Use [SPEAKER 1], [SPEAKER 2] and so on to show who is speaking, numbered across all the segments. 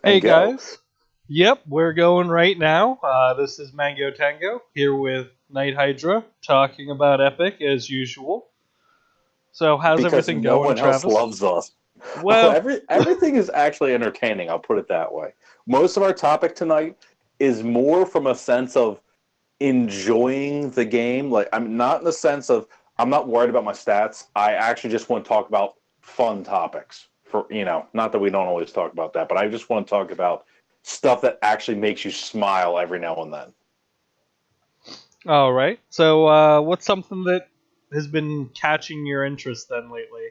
[SPEAKER 1] Hey
[SPEAKER 2] and go.
[SPEAKER 1] guys. Yep, we're going right now. This is MangoTango here with NightHydra talking about Epic as usual. So, how's
[SPEAKER 2] Because
[SPEAKER 1] everything
[SPEAKER 2] no
[SPEAKER 1] going,
[SPEAKER 2] one else
[SPEAKER 1] Travis?
[SPEAKER 2] loves us.
[SPEAKER 1] Well,
[SPEAKER 2] Everything is actually entertaining, I'll put it that way. Most of our topic tonight is more from a sense of enjoying the game. Like, I'm not in the sense of I'm not worried about my stats. I actually just want to talk about fun topics. Not that we don't always talk about that, but I just want to talk about stuff that actually makes you smile every now and then.
[SPEAKER 1] all right. So, what's something that has been catching your interest then lately?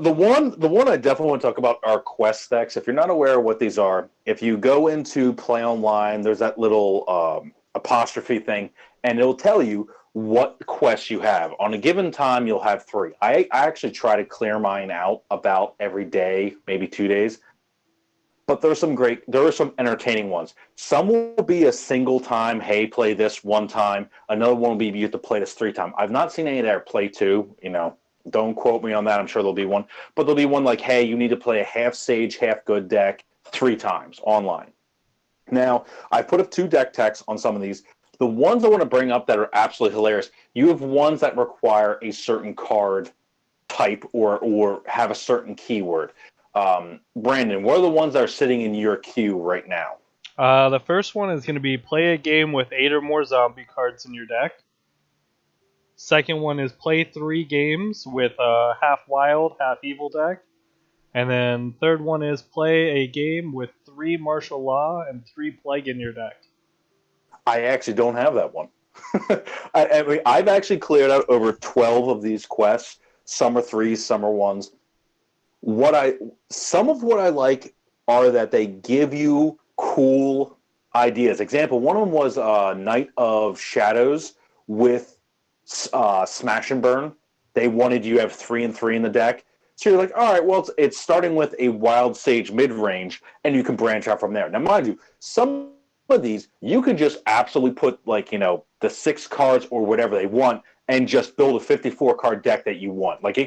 [SPEAKER 2] The one I definitely want to talk about are quest stacks. If you're not aware of what these are, if you go into Play Online, there's that little apostrophe thing, and it'll tell you what quests you have. On a given time, you'll have three. I actually try to clear mine out about every day, maybe 2 days. But there are some entertaining ones. Some will be a single time, hey, play this one time. Another one will be you have to play this 3 times. I've not seen any that are play two. Don't quote me on that. I'm sure there'll be one, but there'll be one like, hey, you need to play a half sage, half good deck 3 times online. Now, I put up 2 deck techs on some of these. The ones I want to bring up that are absolutely hilarious, you have ones that require a certain card type or have a certain keyword. Brandon, what are the ones that are sitting in your queue right now?
[SPEAKER 1] The first one is going to be play a game with 8 or more zombie cards in your deck. Second one is play 3 games with a half wild, half evil deck. And then third one is play a game with 3 martial law and 3 plague in your deck.
[SPEAKER 2] I actually don't have that one. I've actually cleared out over 12 of these quests. Some are threes, some are ones. Some of what I like are that they give you cool ideas. Example, one of them was Night of Shadows with Smash and Burn. They wanted you to have 3 and 3 in the deck. So you're like, all right, well, it's starting with a Wild Sage mid range, and you can branch out from there. Now, mind you, some of these you could just absolutely put the 6 cards or whatever they want, and just build a 54 card deck that you want. Like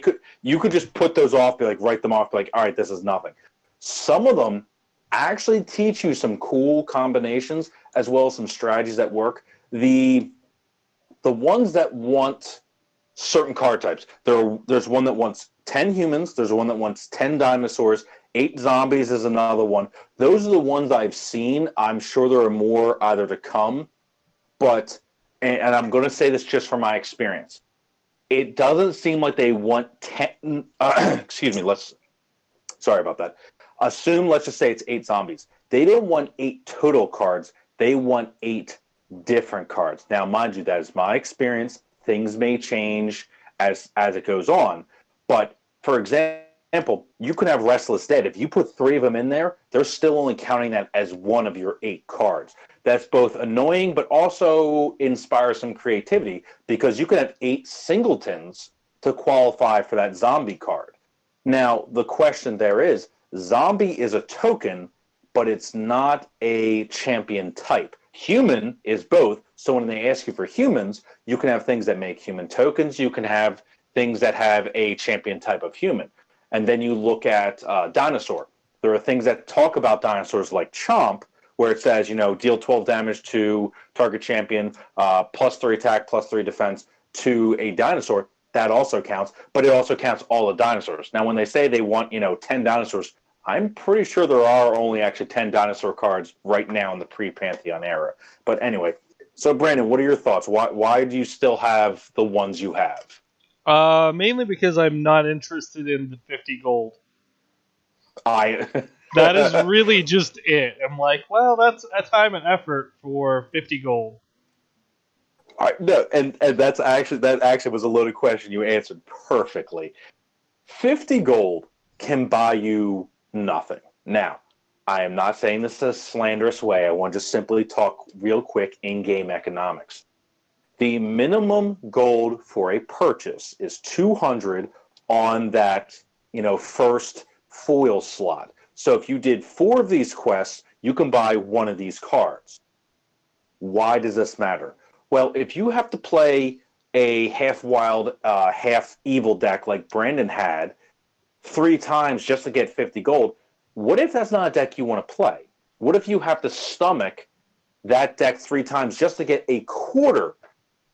[SPEAKER 2] you could just put those off, be like write them off, be like all right, this is nothing. Some of them actually teach you some cool combinations as well as some strategies that work. The ones that want certain card types. There's one that wants 10 humans. There's one that wants 10 dinosaurs. 8 zombies is another one. Those are the ones I've seen. I'm sure there are more either to come, but and I'm going to say this just from my experience. It doesn't seem like they want 10. Excuse me. Sorry about that. Let's just say it's 8 zombies. They don't want 8 total cards. They want 8 different cards. Now, mind you, that is my experience. Things may change as it goes on. But for example, you could have Restless Dead. If you put 3 of them in there, they're still only counting that as one of your 8 cards. That's both annoying, but also inspires some creativity because you can have 8 singletons to qualify for that zombie card. Now, the question there is zombie is a token, but it's not a champion type. Human is both. So when they ask you for humans, you can have things that make human tokens. You can have things that have a champion type of human. And then you look at dinosaur. There are things that talk about dinosaurs like Chomp, where it says, deal 12 damage to target champion, +3 attack, +3 defense to a dinosaur. That also counts, but it also counts all the dinosaurs. Now, when they say they want, 10 dinosaurs, I'm pretty sure there are only actually 10 dinosaur cards right now in the pre-Pantheon era. But anyway, so Brandon, what are your thoughts? Why do you still have the ones you have?
[SPEAKER 1] Mainly because I'm not interested in the 50 gold.
[SPEAKER 2] I
[SPEAKER 1] That is really just it. I'm like, well, that's a time and effort for 50 gold.
[SPEAKER 2] no, and that actually was a loaded question you answered perfectly. 50 gold can buy you nothing. Now, I am not saying this in a slanderous way. I want to just simply talk real quick in game economics. The minimum gold for a purchase is 200 on that, first foil slot. So if you did 4 of these quests, you can buy one of these cards. Why does this matter? Well, if you have to play a half wild, half evil deck like Brandon had 3 times just to get 50 gold, What if that's not a deck you want to play? What if you have to stomach that deck 3 times just to get a quarter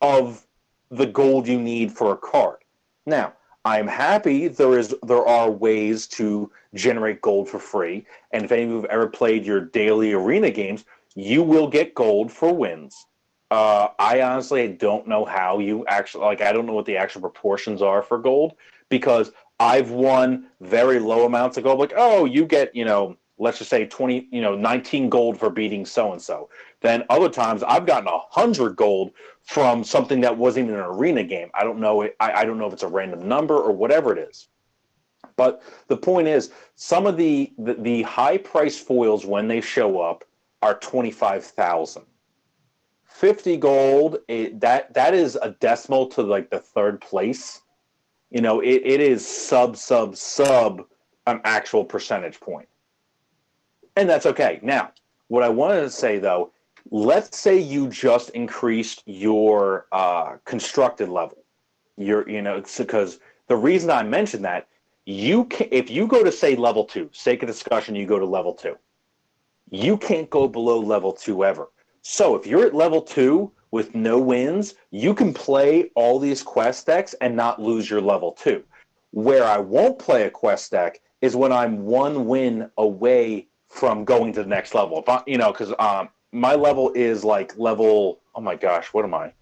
[SPEAKER 2] of the gold you need for a card? Now, I'm happy there are ways to generate gold for free, and if any of you have ever played your daily arena games, you will get gold for wins. I honestly don't know how you actually like. I don't know what the actual proportions are for gold because I've won very low amounts of gold. Like, oh, you get let's just say 20, 19 gold for beating so and so. Then other times I've gotten 100 gold from something that wasn't even an arena game. I don't know. I don't know if it's a random number or whatever it is. But the point is, some of the high price foils when they show up are 25,000. 50 gold, that is a decimal to like the third place. It is sub an actual percentage point. And that's okay. Now, what I wanted to say though, let's say you just increased your constructed level. Because the reason I mentioned that, if you go to say level 2, sake of discussion, you go to level 2, you can't go below level 2 ever. So if you're at level 2 with no wins, you can play all these quest decks and not lose your level 2. Where I won't play a quest deck is when I'm 1 win away from going to the next level. Because my level is like level, oh my gosh, what am I?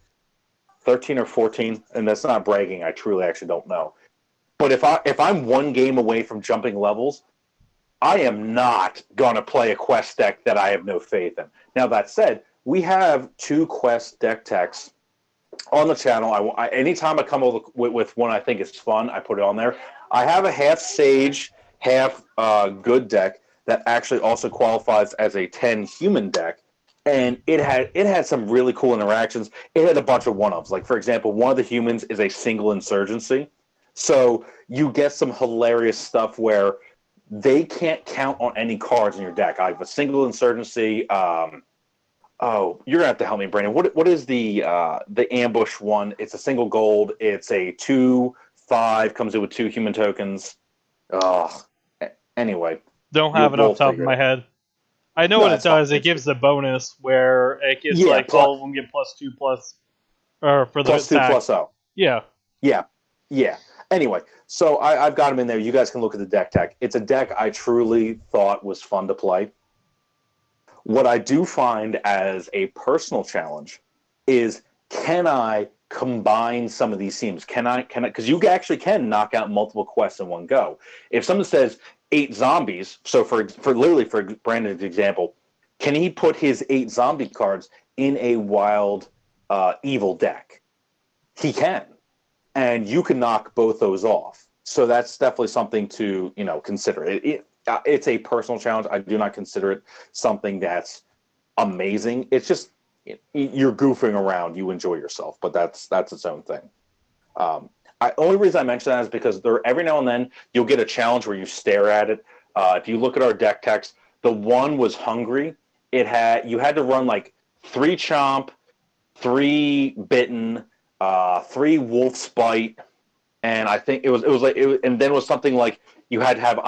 [SPEAKER 2] 13 or 14? And that's not bragging. I truly actually don't know. But if I'm 1 game away from jumping levels, I am not going to play a quest deck that I have no faith in. Now, that said, we have 2 quest deck techs on the channel. Anytime I come up with one I think is fun, I put it on there. I have a half Sage, half good deck that actually also qualifies as a 10 human deck. And it had some really cool interactions. It had a bunch of one-ups. Like, for example, one of the humans is a single insurgency. So you get some hilarious stuff where they can't count on any cards in your deck. I have a single insurgency. Oh, you're gonna have to help me, Brandon. What is the ambush one? It's a single gold. It's a 2/5. Comes in with 2 human tokens. Oh, anyway,
[SPEAKER 1] Don't have it off
[SPEAKER 2] we'll
[SPEAKER 1] the top of
[SPEAKER 2] figure it
[SPEAKER 1] my
[SPEAKER 2] out.
[SPEAKER 1] head. I know
[SPEAKER 2] No,
[SPEAKER 1] what it
[SPEAKER 2] that's fine.
[SPEAKER 1] does. It gives the bonus where it gets
[SPEAKER 2] Yeah,
[SPEAKER 1] like all of them get +2 plus, or for the
[SPEAKER 2] +2
[SPEAKER 1] attack.
[SPEAKER 2] +0.
[SPEAKER 1] Yeah.
[SPEAKER 2] Yeah, yeah. Anyway, so I've got them in there. You guys can look at the deck tech. It's a deck I truly thought was fun to play. What I do find as a personal challenge is, can I combine some of these themes? Can I? Because you actually can knock out multiple quests in one go. If someone says 8 zombies, so for Brandon's example, can he put his 8 zombie cards in a wild evil deck? He can, and you can knock both those off. So that's definitely something to consider. It's a personal challenge. I do not consider it something that's amazing. It's just you're goofing around. You enjoy yourself, but that's its own thing. Only reason I mention that is because every now and then you'll get a challenge where you stare at it. If you look at our deck text, the one was hungry. You had to run like 3 chomp, 3 bitten, 3 wolf's bite, and I think and then it was something like you had to have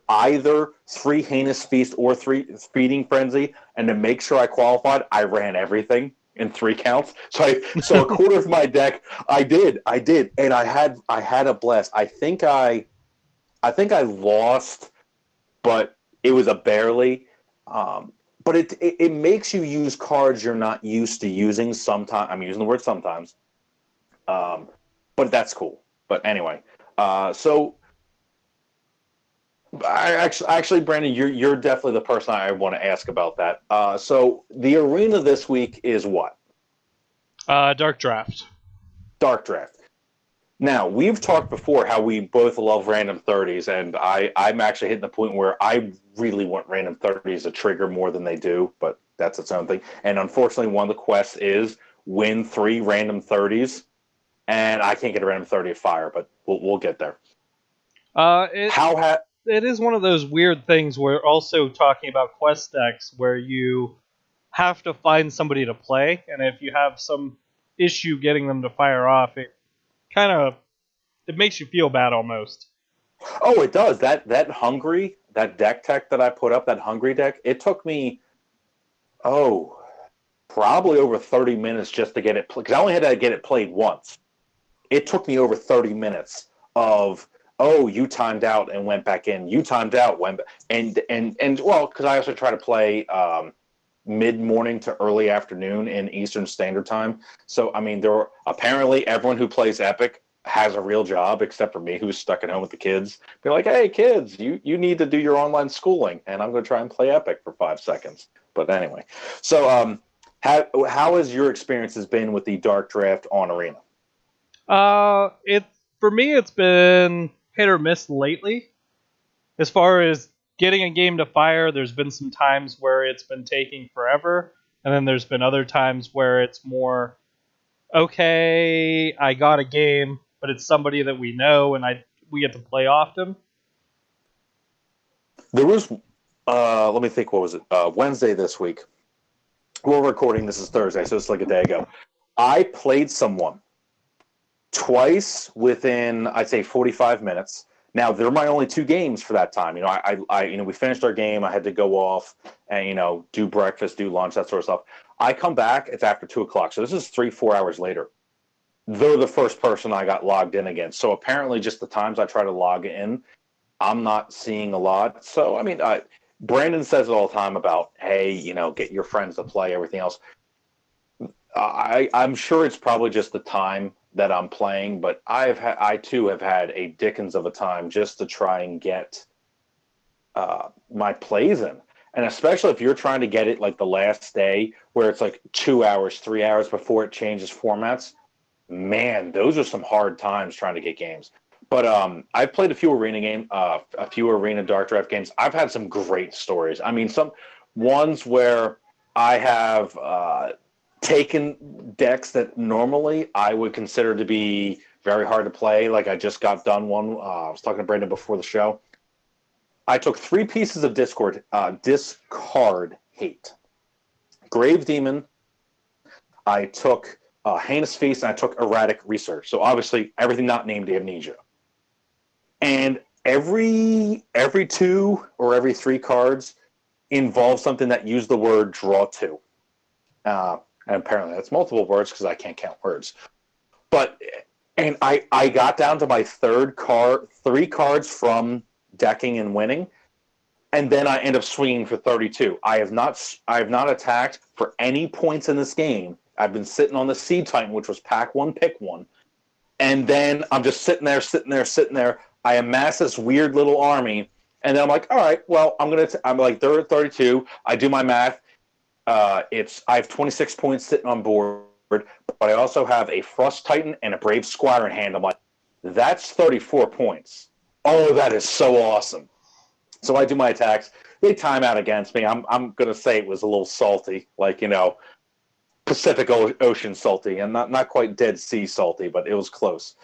[SPEAKER 2] either 3 heinous feast or 3 feeding frenzy, and to make sure I qualified, I ran everything in 3 counts. So a quarter of my deck, I did, and I had a blast. I think I lost, but it was a barely. But it makes you use cards you're not used to using. Sometimes I'm using the word sometimes, but that's cool. But anyway, so actually, Brandon, you're definitely the person I want to ask about that. So the arena this week is what?
[SPEAKER 1] Dark Draft.
[SPEAKER 2] Dark Draft. Now, we've talked before how we both love random 30s, and I'm actually hitting the point where I really want random 30s to trigger more than they do, but that's its own thing. And unfortunately, one of the quests is win 3 random 30s, and I can't get a random 30 of fire, but we'll get there.
[SPEAKER 1] It is one of those weird things where also talking about quest decks where you have to find somebody to play, and if you have some issue getting them to fire off, it makes you feel bad almost.
[SPEAKER 2] Oh, it does. That hungry that deck tech that I put up, that Hungry deck, it took me probably over 30 minutes just to get it because I only had to get it played once. It took me over 30 minutes of you timed out and went back in. You timed out, and well, because I also try to play mid-morning to early afternoon in Eastern Standard Time. So I mean, apparently everyone who plays Epic has a real job, except for me, who's stuck at home with the kids. Be like, hey, kids, you need to do your online schooling, and I'm going to try and play Epic for 5 seconds. But anyway, so how has your experiences been with the Dark Draft on Arena?
[SPEAKER 1] It for me, it's been hit or miss lately. As far as getting a game to fire, there's been some times where it's been taking forever, and then there's been other times where it's more, okay, I got a game, but it's somebody that we know and we get to play often.
[SPEAKER 2] There was, let me think, what was it? Wednesday this week. We're recording, this is Thursday, so it's like a day ago. I played someone twice within, I'd say, 45 minutes. Now, they're my only 2 games for that time. We finished our game. I had to go off and, do breakfast, do lunch, that sort of stuff. I come back, it's after 2 o'clock. So this is 3-4 hours later. They're the first person I got logged in against. So apparently just the times I try to log in, I'm not seeing a lot. So, I mean, Brandon says it all the time about, hey, get your friends to play, everything else. I'm sure it's probably just the time that I'm playing, but I too have had a dickens of a time just to try and get my plays in. And especially if you're trying to get it like the last day where it's like 2 hours, 3 hours before it changes formats, man, those are some hard times trying to get games. But I've played a few arena Dark Draft games. I've had some great stories. I mean, some ones where I have taken decks that normally I would consider to be very hard to play. Like I just got done one. I was talking to Brandon before the show. I took 3 pieces of discard hate. Grave Demon. I took Heinous Feast, and I took Erratic Research. So obviously everything not named Amnesia. And every 2 or every 3 cards involves something that used the word draw 2. And apparently that's multiple words because I can't count words. And I got down to my 3 cards from decking and winning, and then I end up swinging for 32. I have not attacked for any points in this game. I've been sitting on the Sea Titan, which was pack 1, pick 1. And then I'm just sitting there. I amass this weird little army, and then I'm like, all right, well, I'm like, they're at 32. I do my math. I have 26 points sitting on board, but I also have a Frost Titan and a Brave Squire in hand. I'm like, that's 34 points. Oh, that is so awesome. So I do my attacks. They time out against me. I'm going to say it was a little salty, like, Pacific Ocean salty, and not quite Dead Sea salty, but it was close.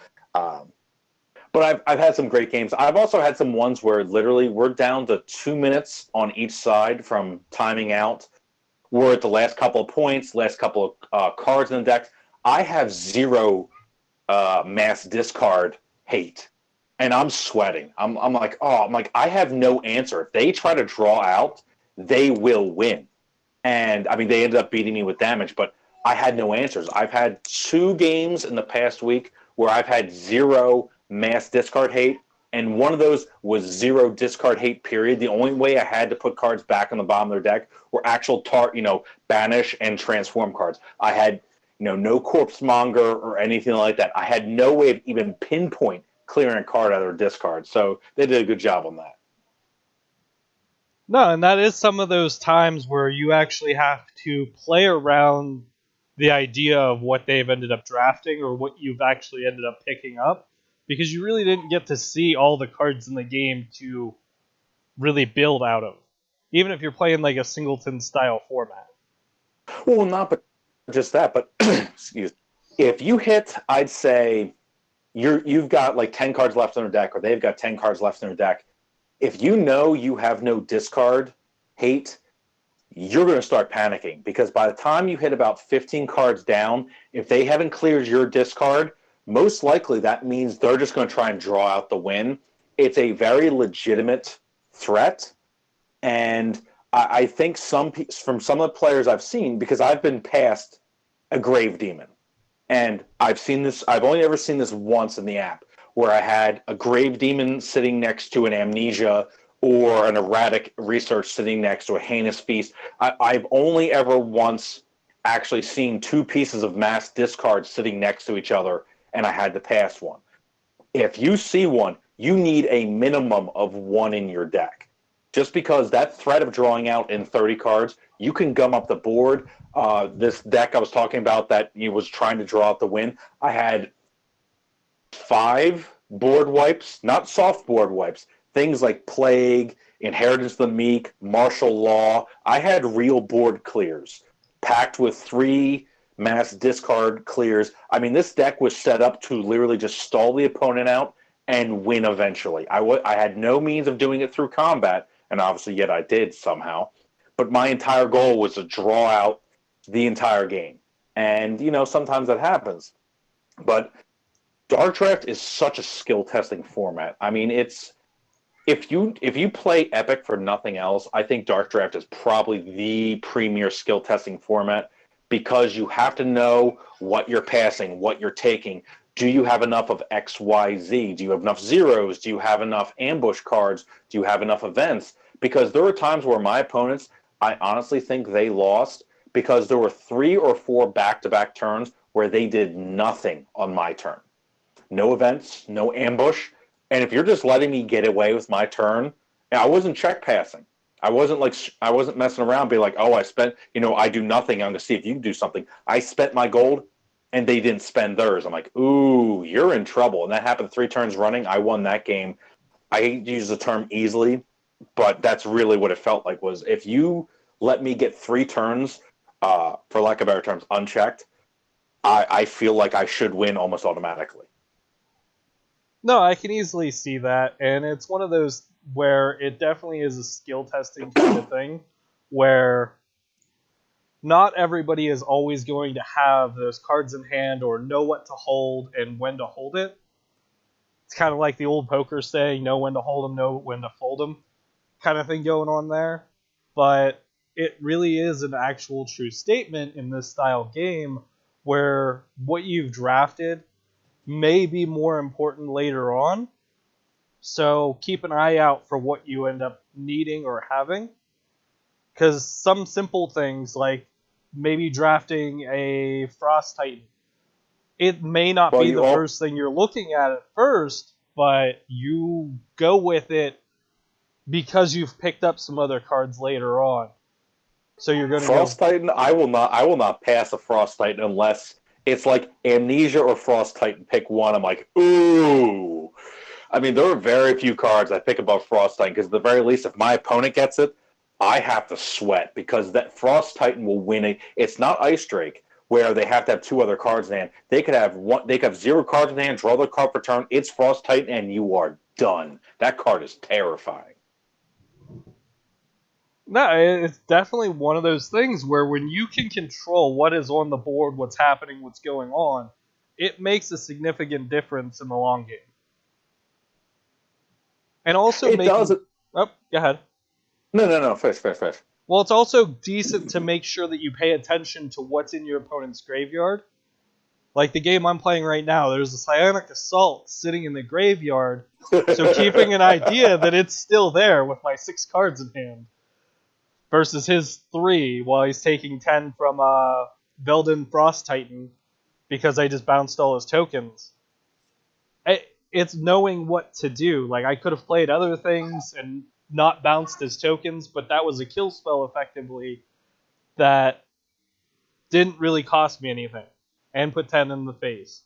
[SPEAKER 2] But I've had some great games. I've also had some ones where literally we're down to 2 minutes on each side from timing out. We're at the last couple of points, last couple of cards in the deck. I have 0 mass discard hate, and I'm sweating. I'm like, I have no answer. If they try to draw out, they will win. And, I mean, they ended up beating me with damage, but I had no answers. I've had 2 games in the past week where I've had 0 mass discard hate, and one of those was 0 discard hate, period. The only way I had to put cards back on the bottom of their deck were actual banish and transform cards. I had, no corpse monger or anything like that. I had no way of even pinpoint clearing a card out of their discard. So they did a good job on that.
[SPEAKER 1] No, and that is some of those times where you actually have to play around the idea of what they've ended up drafting or what you've actually ended up picking up, because you really didn't get to see all the cards in the game to really build out of, even if you're playing like a singleton style format.
[SPEAKER 2] Well, not but just that, but excuse me. If you hit, I'd say you've got like 10 cards left in their deck, or they've got 10 cards left in their deck. If you know you have no discard hate, you're going to start panicking, because by the time you hit about 15 cards down, if they haven't cleared your discard, most likely that means they're just going to try and draw out the win. It's a very legitimate threat. And I think from some of the players I've seen, because I've been past a Grave Demon, and I've seen this. I've only ever seen this once in the app, where I had a Grave Demon sitting next to an Amnesia or an Erratic Research sitting next to a Heinous Feast. I've only ever once actually seen two pieces of mass discard sitting next to each other, and I had to pass one. If you see one, you need a minimum of one in your deck. Just because that threat of drawing out in 30 cards, you can gum up the board. This deck I was talking about that he was trying to draw out the win, I had 5 board wipes, not soft board wipes, things like Plague, Inheritance of the Meek, Martial Law. I had real board clears, packed with 3 mass discard clears. I mean, this deck was set up to literally just stall the opponent out and win eventually. I had no means of doing it through combat, and obviously yet I did somehow. But my entire goal was to draw out the entire game. And, sometimes that happens. But Dark Draft is such a skill testing format. I mean, it's if you play Epic for nothing else, I think Dark Draft is probably the premier skill testing format, because you have to know what you're passing, what you're taking. Do you have enough of X, Y, Z? Do you have enough zeros? Do you have enough ambush cards? Do you have enough events? Because there were times where my opponents, I honestly think they lost because there were 3 or 4 back-to-back turns where they did nothing on my turn. No events, no ambush. And if you're just letting me get away with my turn, I wasn't check passing. I wasn't messing around, being like, oh, I spent, I do nothing. I'm going to see if you can do something. I spent my gold, and they didn't spend theirs. I'm like, ooh, you're in trouble. And that happened 3 turns running. I won that game. I hate to use the term easily, but that's really what it felt like, was if you let me get 3 turns, for lack of better terms, unchecked, I feel like I should win almost automatically.
[SPEAKER 1] No, I can easily see that, and it's one of those where it definitely is a skill testing kind of thing, where not everybody is always going to have those cards in hand or know what to hold and when to hold it. It's kind of like the old poker saying, know when to hold them, know when to fold them, kind of thing going on there. But it really is an actual true statement in this style game, where what you've drafted may be more important later on. So keep an eye out for what you end up needing or having. Because some simple things, like maybe drafting a Frost Titan, it may not be the first thing you're looking at first, but you go with it because you've picked up some other cards later on. So you're going to
[SPEAKER 2] Frost Titan, I will not pass a Frost Titan unless it's like Amnesia or Frost Titan. Pick one. I'm like, ooh. I mean, there are very few cards I pick above Frost Titan, because at the very least, if my opponent gets it, I have to sweat, because that Frost Titan will win it. It's not Ice Drake, where they have to have 2 other cards in hand. They could have 0 cards in hand, draw the card per turn. It's Frost Titan, and you are done. That card is terrifying.
[SPEAKER 1] No, it's definitely one of those things where when you can control what is on the board, what's happening, what's going on, it makes a significant difference in the long game. And also
[SPEAKER 2] does.
[SPEAKER 1] Oh, go ahead.
[SPEAKER 2] No. Fish.
[SPEAKER 1] Well, it's also decent to make sure that you pay attention to what's in your opponent's graveyard. Like the game I'm playing right now, there's a Psionic Assault sitting in the graveyard, so keeping an idea that it's still there with my 6 cards in hand, versus his 3 while he's taking 10 from Velden Frost Titan because I just bounced all his tokens. It's knowing what to do. Like, I could have played other things and not bounced his tokens, but that was a kill spell effectively that didn't really cost me anything and put 10 in the face.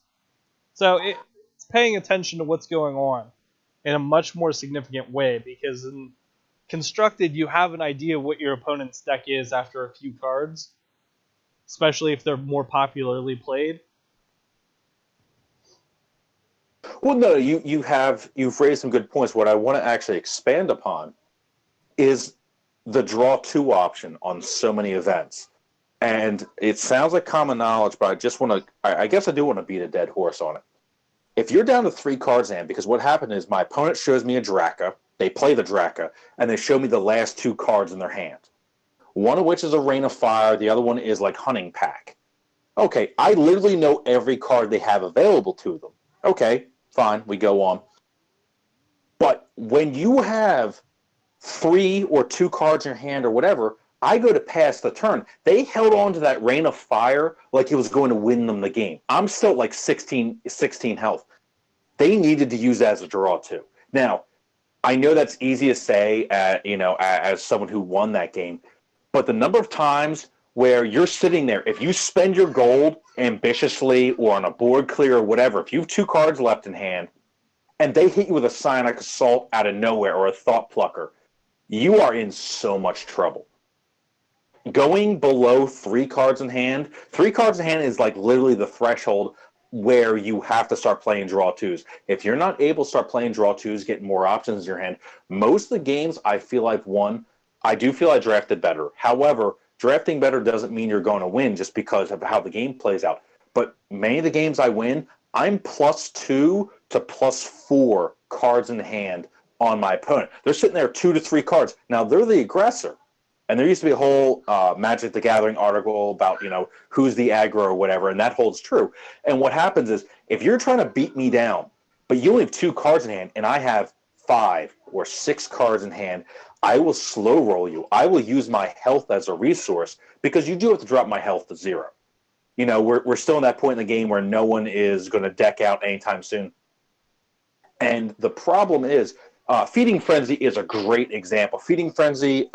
[SPEAKER 1] So it's paying attention to what's going on in a much more significant way, because in Constructed, you have an idea what your opponent's deck is after a few cards, especially if they're more popularly played.
[SPEAKER 2] Well, no, you've raised some good points. What I want to actually expand upon is the draw 2 option on so many events. And it sounds like common knowledge, but I guess I do want to beat a dead horse on it. If you're down to 3 cards in hand, because what happened is my opponent shows me a Draka, They play the Draka, and they show me the last 2 cards in their hand. One of which is a Rain of Fire, the other one is like Hunting Pack. Okay, I literally know every card they have available to them. Okay, fine, we go on. But when you have 3 or 2 cards in your hand or whatever, I go to pass the turn. They held on to that Rain of Fire like it was going to win them the game. I'm still like 16 health. They needed to use that as a draw too. Now, I know that's easy to say, as someone who won that game, but the number of times where you're sitting there, if you spend your gold ambitiously or on a board clear or whatever, if you have 2 cards left in hand, and they hit you with a Psionic Assault out of nowhere or a Thought Plucker, you are in so much trouble. Going below 3 cards in hand, 3 cards in hand is like literally the threshold where you have to start playing draw 2s. If you're not able to start playing draw 2s, get more options in your hand, most of the games I feel I've won, I do feel I drafted better. However, drafting better doesn't mean you're going to win just because of how the game plays out. But many of the games I win, I'm +2 to +4 cards in hand on my opponent. They're sitting there 2 to 3 cards. Now, they're the aggressor. And there used to be a whole Magic the Gathering article about, who's the aggro or whatever, and that holds true. And what happens is, if you're trying to beat me down, but you only have 2 cards in hand, and I have 5 or 6 cards in hand, I will slow roll you. I will use my health as a resource, because you do have to drop my health to 0. We're still in that point in the game where no one is going to deck out anytime soon. And the problem is, Feeding Frenzy is a great example. Feeding Frenzy,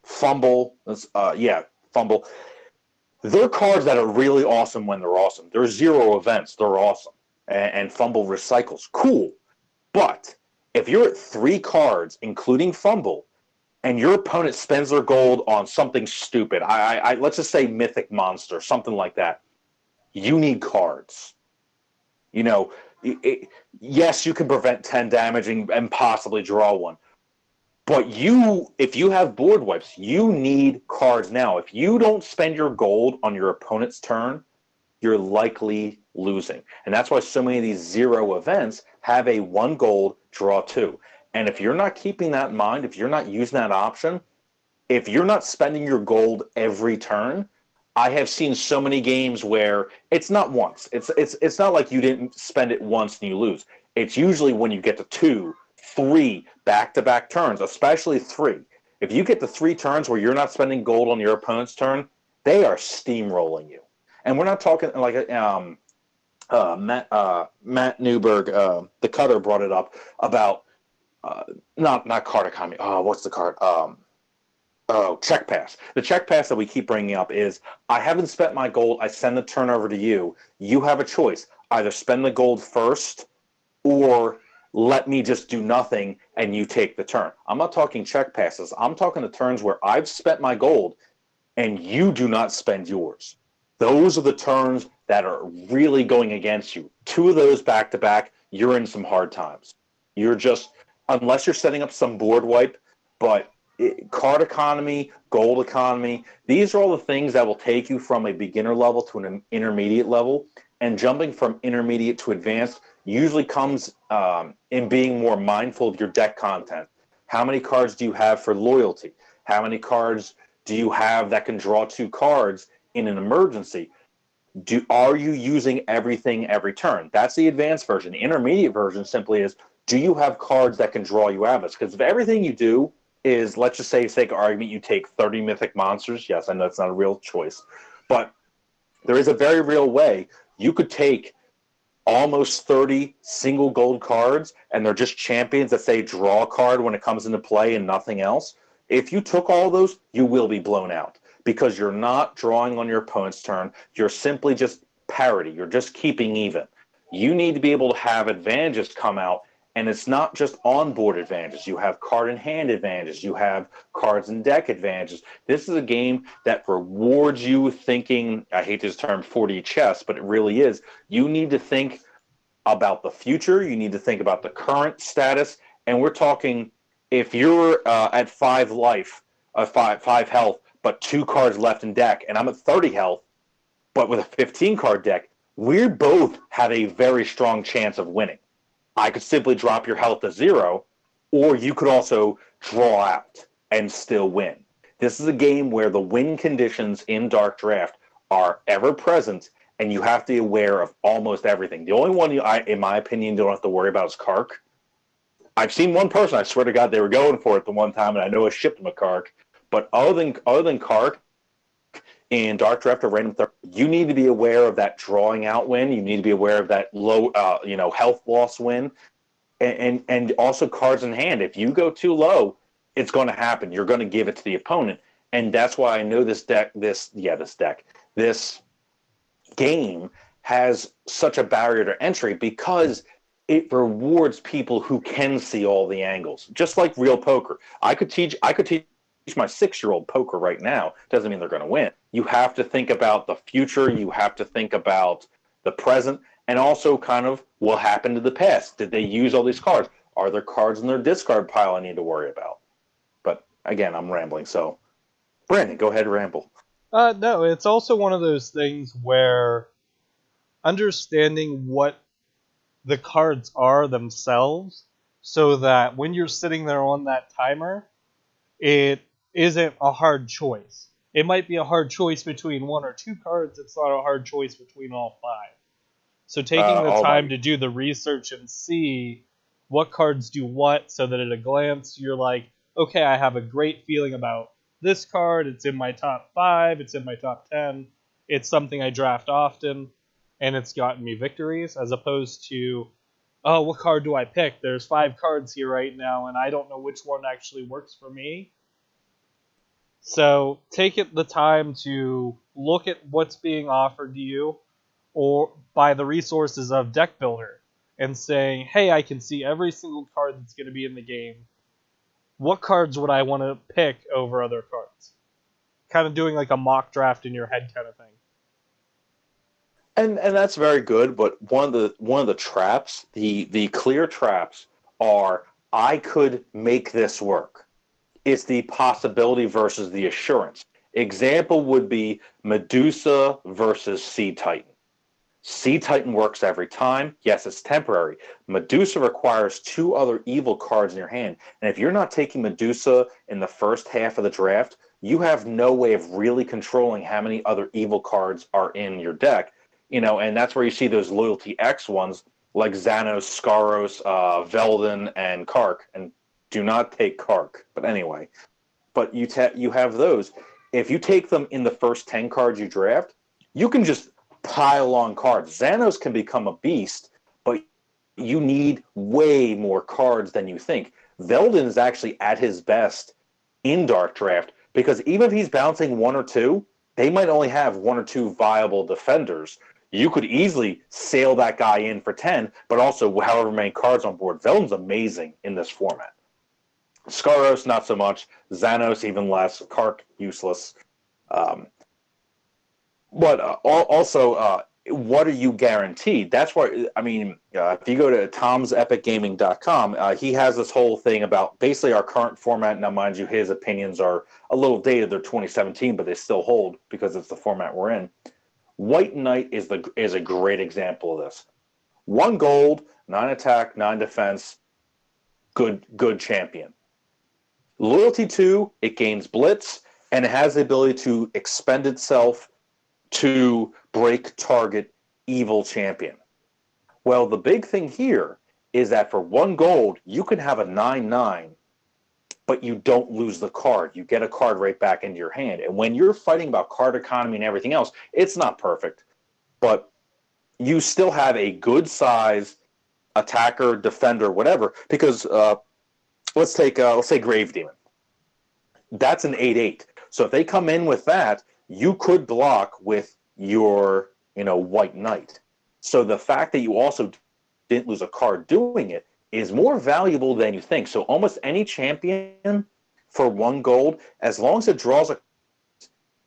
[SPEAKER 2] Fumble, Fumble. They're cards that are really awesome when they're awesome. They're 0 events. They're awesome. And Fumble recycles. Cool. But if you're at 3 cards, including Fumble, and your opponent spends their gold on something stupid, let's just say Mythic Monster, something like that, you need cards. Yes, you can prevent 10 damage and possibly draw 1. But if you have board wipes, you need cards now. If you don't spend your gold on your opponent's turn, you're likely losing. And that's why so many of these 0 events have a 1 gold, draw 2. And if you're not keeping that in mind, if you're not using that option, if you're not spending your gold every turn, I have seen so many games where it's not once. It's not like you didn't spend it once and you lose. It's usually when you get to 2, 3 back-to-back turns, especially 3. If you get to 3 turns where you're not spending gold on your opponent's turn, they are steamrolling you. And we're not talking like Matt Newberg, the cutter, brought it up about not card economy. Oh, what's the card? Check pass. The check pass that we keep bringing up is, I haven't spent my gold. I send the turn over to you. You have a choice. Either spend the gold first or let me just do nothing and you take the turn. I'm not talking check passes. I'm talking the turns where I've spent my gold and you do not spend yours. Those are the turns that are really going against you. 2 of those back-to-back, you're in some hard times. You're just, unless you're setting up some board wipe, but card economy, gold economy, these are all the things that will take you from a beginner level to an intermediate level. And jumping from intermediate to advanced usually comes in being more mindful of your deck content. How many cards do you have for loyalty? How many cards do you have that can draw 2 cards in an emergency? Are you using everything every turn? That's the advanced version. The intermediate version simply is, do you have cards that can draw you out of this? Because if everything you do is, let's just say, for sake of argument, you take 30 Mythic Monsters. Yes, I know it's not a real choice. But there is a very real way. You could take almost 30 single gold cards, and they're just champions that say draw a card when it comes into play and nothing else. If you took all those, you will be blown out because you're not drawing on your opponent's turn. You're simply just parity. You're just keeping even. You need to be able to have advantages come out, and it's not just on-board advantages. You have card-in-hand advantages. You have cards-in-deck advantages. This is a game that rewards you thinking, I hate this term 4D chess, but it really is. You need to think about the future. You need to think about the current status. And we're talking, if you're at 5 life, 5 health, but 2 cards left in deck, and I'm at 30 health, but with a 15-card deck, we both have a very strong chance of winning. I could simply drop your health to 0, or you could also draw out and still win. This is a game where the win conditions in Dark Draft are ever present, and you have to be aware of almost everything. The only one, in my opinion, don't have to worry about is Kark. I've seen one person, I swear to God, they were going for it the one time, and I know I shipped them a Kark. But other than Kark, in Dark Draft or Random Third, you need to be aware of that drawing out win. You need to be aware of that low, health loss win, and also cards in hand. If you go too low, it's going to happen. You're going to give it to the opponent, and that's why I know this game has such a barrier to entry because it rewards people who can see all the angles, just like real poker. I could teach my 6-year-old poker right now. Doesn't mean they're going to win. You have to think about the future. You have to think about the present, and also kind of what happened to the past. Did they use all these cards? Are there cards in their discard pile I need to worry about? But again, I'm rambling. So, Brandon, go ahead and ramble.
[SPEAKER 1] No, it's also one of those things where understanding what the cards are themselves, so that when you're sitting there on that timer, it isn't a hard choice. It might be a hard choice between 1 or 2 cards. It's not a hard choice between all 5. So taking the time to do the research and see what cards do what, so that at a glance you're like, okay, I have a great feeling about this card. It's in my top 5. It's in my top 10. It's something I draft often, and it's gotten me victories, as opposed to, oh, what card do I pick? There's 5 cards here right now, and I don't know which one actually works for me. So take the time to look at what's being offered to you, or by the resources of Deck Builder, and saying, hey, I can see every single card that's going to be in the game. What cards would I want to pick over other cards? Kind of doing like a mock draft in your head kind of thing.
[SPEAKER 2] And that's very good, but one of the traps, the clear traps are, I could make this work. It's the possibility versus the assurance. Example would be Medusa versus Sea Titan. Sea Titan works every time. Yes, it's temporary. Medusa requires 2 other evil cards in your hand, and if you're not taking Medusa in the first half of the draft, you have no way of really controlling how many other evil cards are in your deck. And that's where you see those Loyalty X ones like Xanos, Skaros, Veldin, and Kark. And do not take Kark. But anyway, you have those. If you take them in the first 10 cards you draft, you can just pile on cards. Xanos can become a beast, but you need way more cards than you think. Veldin is actually at his best in Dark Draft because even if he's bouncing 1 or 2, they might only have 1 or 2 viable defenders. You could easily sail that guy in for 10, but also however many cards on board. Veldin's amazing in this format. Skaros, not so much. Xanos, even less. Kark, useless. But also, what are you guaranteed? That's why, if you go to tomsepicgaming.com, he has this whole thing about basically our current format. Now, mind you, his opinions are a little dated. They're 2017, but they still hold because it's the format we're in. White Knight is a great example of this. 1 gold, 9 attack, 9 defense, good champion. Loyalty 2, it gains blitz, and it has the ability to expend itself to break target evil champion. Well, the big thing here is that for 1 gold, you can have a 9/9, but you don't lose the card. You get a card right back into your hand. And when you're fighting about card economy and everything else, it's not perfect, but you still have a good size attacker, defender, whatever. Because let's say Grave Demon. That's an 8/8. So if they come in with that, you could block with your White Knight. So the fact that you also didn't lose a card doing it is more valuable than you think. So almost any champion for 1 gold, as long as it draws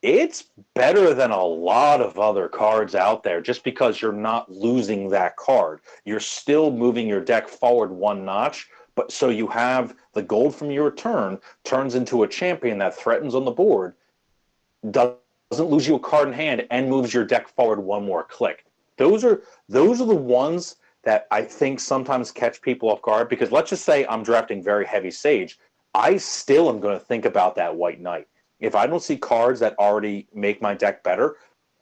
[SPEAKER 2] it's better than a lot of other cards out there just because you're not losing that card. You're still moving your deck forward 1 notch, but so you have the gold from your turn turns into a champion that threatens on the board, doesn't lose you a card in hand, and moves your deck forward 1 more click. Those are the ones that I think sometimes catch people off guard, because let's just say I'm drafting very heavy Sage. I still am going to think about that White Knight. If I don't see cards that already make my deck better,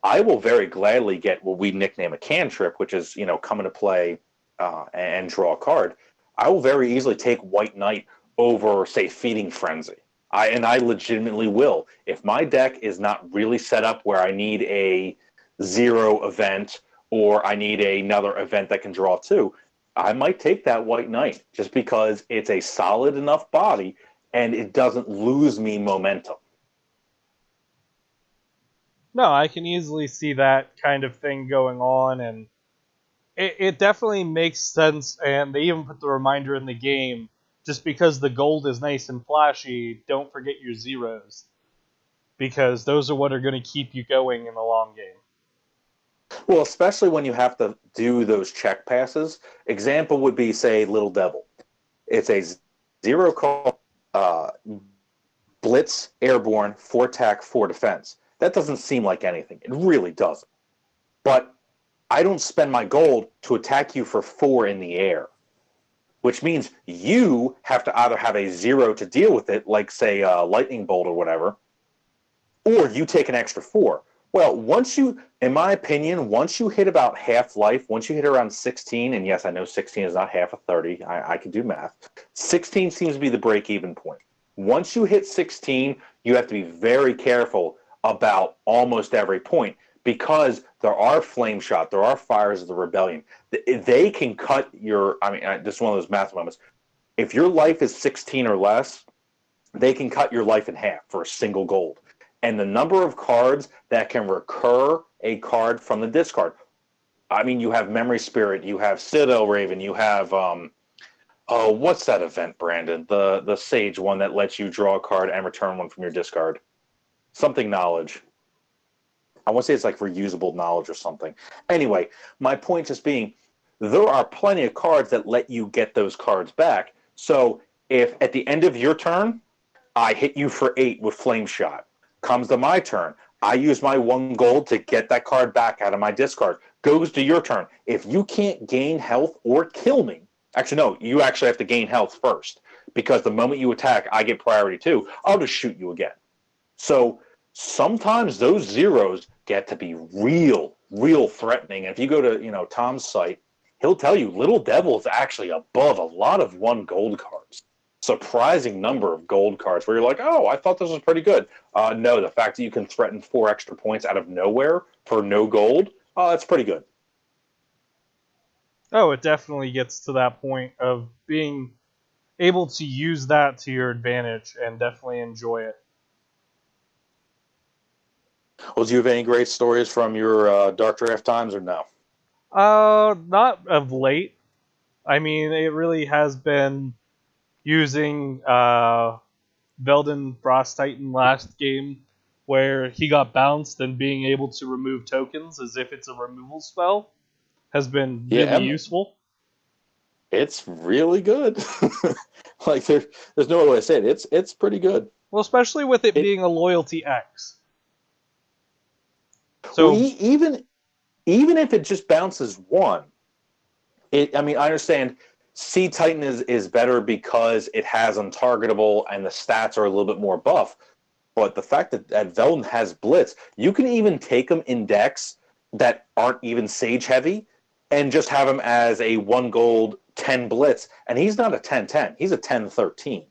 [SPEAKER 2] I will very gladly get what we nickname a cantrip, which is, come into play and draw a card. I will very easily take White Knight over, say, Feeding Frenzy. I legitimately will. If my deck is not really set up where I need a 0 event or I need another event that can draw 2, I might take that White Knight just because it's a solid enough body and it doesn't lose me momentum.
[SPEAKER 1] No, I can easily see that kind of thing going on, and it definitely makes sense, and they even put the reminder in the game, just because the gold is nice and flashy, don't forget your zeros, because those are what are going to keep you going in the long game.
[SPEAKER 2] Well, especially when you have to do those check passes. Example would be, say, Little Devil. It's a 0 call, blitz, airborne, 4 attack, 4 defense. That doesn't seem like anything. It really doesn't. But I don't spend my gold to attack you for 4 in the air, which means you have to either have a 0 to deal with it, like, say, Lightning Bolt or whatever, or you take an extra 4. Well, in my opinion, once you hit about half life, once you hit around 16, and yes, I know 16 is not half of 30, I can do math, 16 seems to be the break-even point. Once you hit 16, you have to be very careful about almost every point, because there are Flame Shot, there are Fires of the Rebellion. They can cut your, this is one of those math moments. If your life is 16 or less, they can cut your life in half for a single gold. And the number of cards that can recur a card from the discard. You have Memory Spirit, you have Citadel Raven, you have, what's that event, Brandon? The Sage one that lets you draw a card and return one from your discard. Something Knowledge. I want to say it's like reusable knowledge or something. Anyway, my point just being, there are plenty of cards that let you get those cards back. So if at the end of your turn, I hit you for 8 with Flame Shot, comes to my turn, I use my 1 gold to get that card back out of my discard. Goes to your turn. If you can't gain health or kill me, actually no, you actually have to gain health first, because the moment you attack, I get priority too. I'll just shoot you again. So sometimes those zeros get to be real threatening. And if you go to Tom's site, he'll tell you Little Devil is actually above a lot of 1 gold cards. Surprising number of gold cards where you're like, oh, I thought this was pretty good. No, the fact that you can threaten 4 extra points out of nowhere for no gold, that's pretty good.
[SPEAKER 1] Oh, it definitely gets to that point of being able to use that to your advantage and definitely enjoy it.
[SPEAKER 2] Well, do you have any great stories from your Dark Draft times, or no?
[SPEAKER 1] Not of late. It really has been using Velden Frost Titan last game, where he got bounced, and being able to remove tokens as if it's a removal spell has been really useful.
[SPEAKER 2] It's really good. Like there's no other way to say it. It's pretty good.
[SPEAKER 1] Well, especially with it being a loyalty X. So
[SPEAKER 2] well, even if it just bounces 1, I understand Sea Titan is better because it has untargetable and the stats are a little bit more buff. But the fact that Velden has Blitz, you can even take them in decks that aren't even Sage heavy and just have him as a 1 gold 10 Blitz. And he's not a 10-10. He's a 10-13.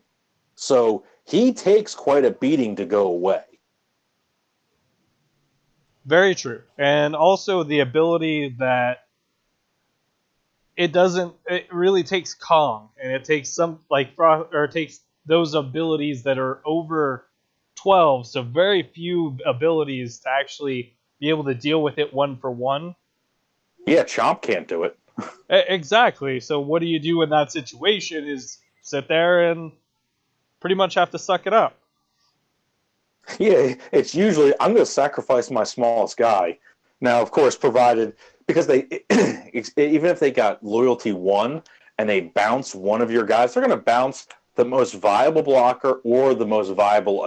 [SPEAKER 2] So he takes quite a beating to go away.
[SPEAKER 1] Very true. And also the ability that it really takes Kong, and it takes it takes those abilities that are over 12, so very few abilities to actually be able to deal with it 1-for-1.
[SPEAKER 2] Yeah, Chomp can't do it.
[SPEAKER 1] Exactly. So what do you do in that situation is sit there and pretty much have to suck it up.
[SPEAKER 2] Yeah, it's usually, I'm going to sacrifice my smallest guy. Now, of course, provided, because they, even if they got loyalty 1 and they bounce one of your guys, they're going to bounce the most viable blocker or the most viable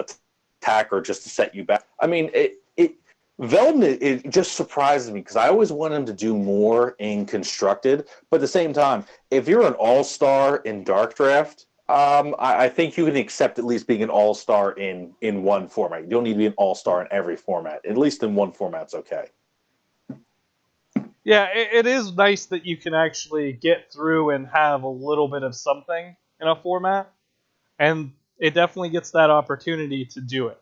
[SPEAKER 2] attacker just to set you back. Velden, it just surprises me because I always want him to do more in constructed, but at the same time, if you're an all-star in Dark Draft, I think you can accept at least being an all-star in one format. You don't need to be an all-star in every format. At least in one format's okay.
[SPEAKER 1] Yeah, it is nice that you can actually get through and have a little bit of something in a format, and it definitely gets that opportunity to do it,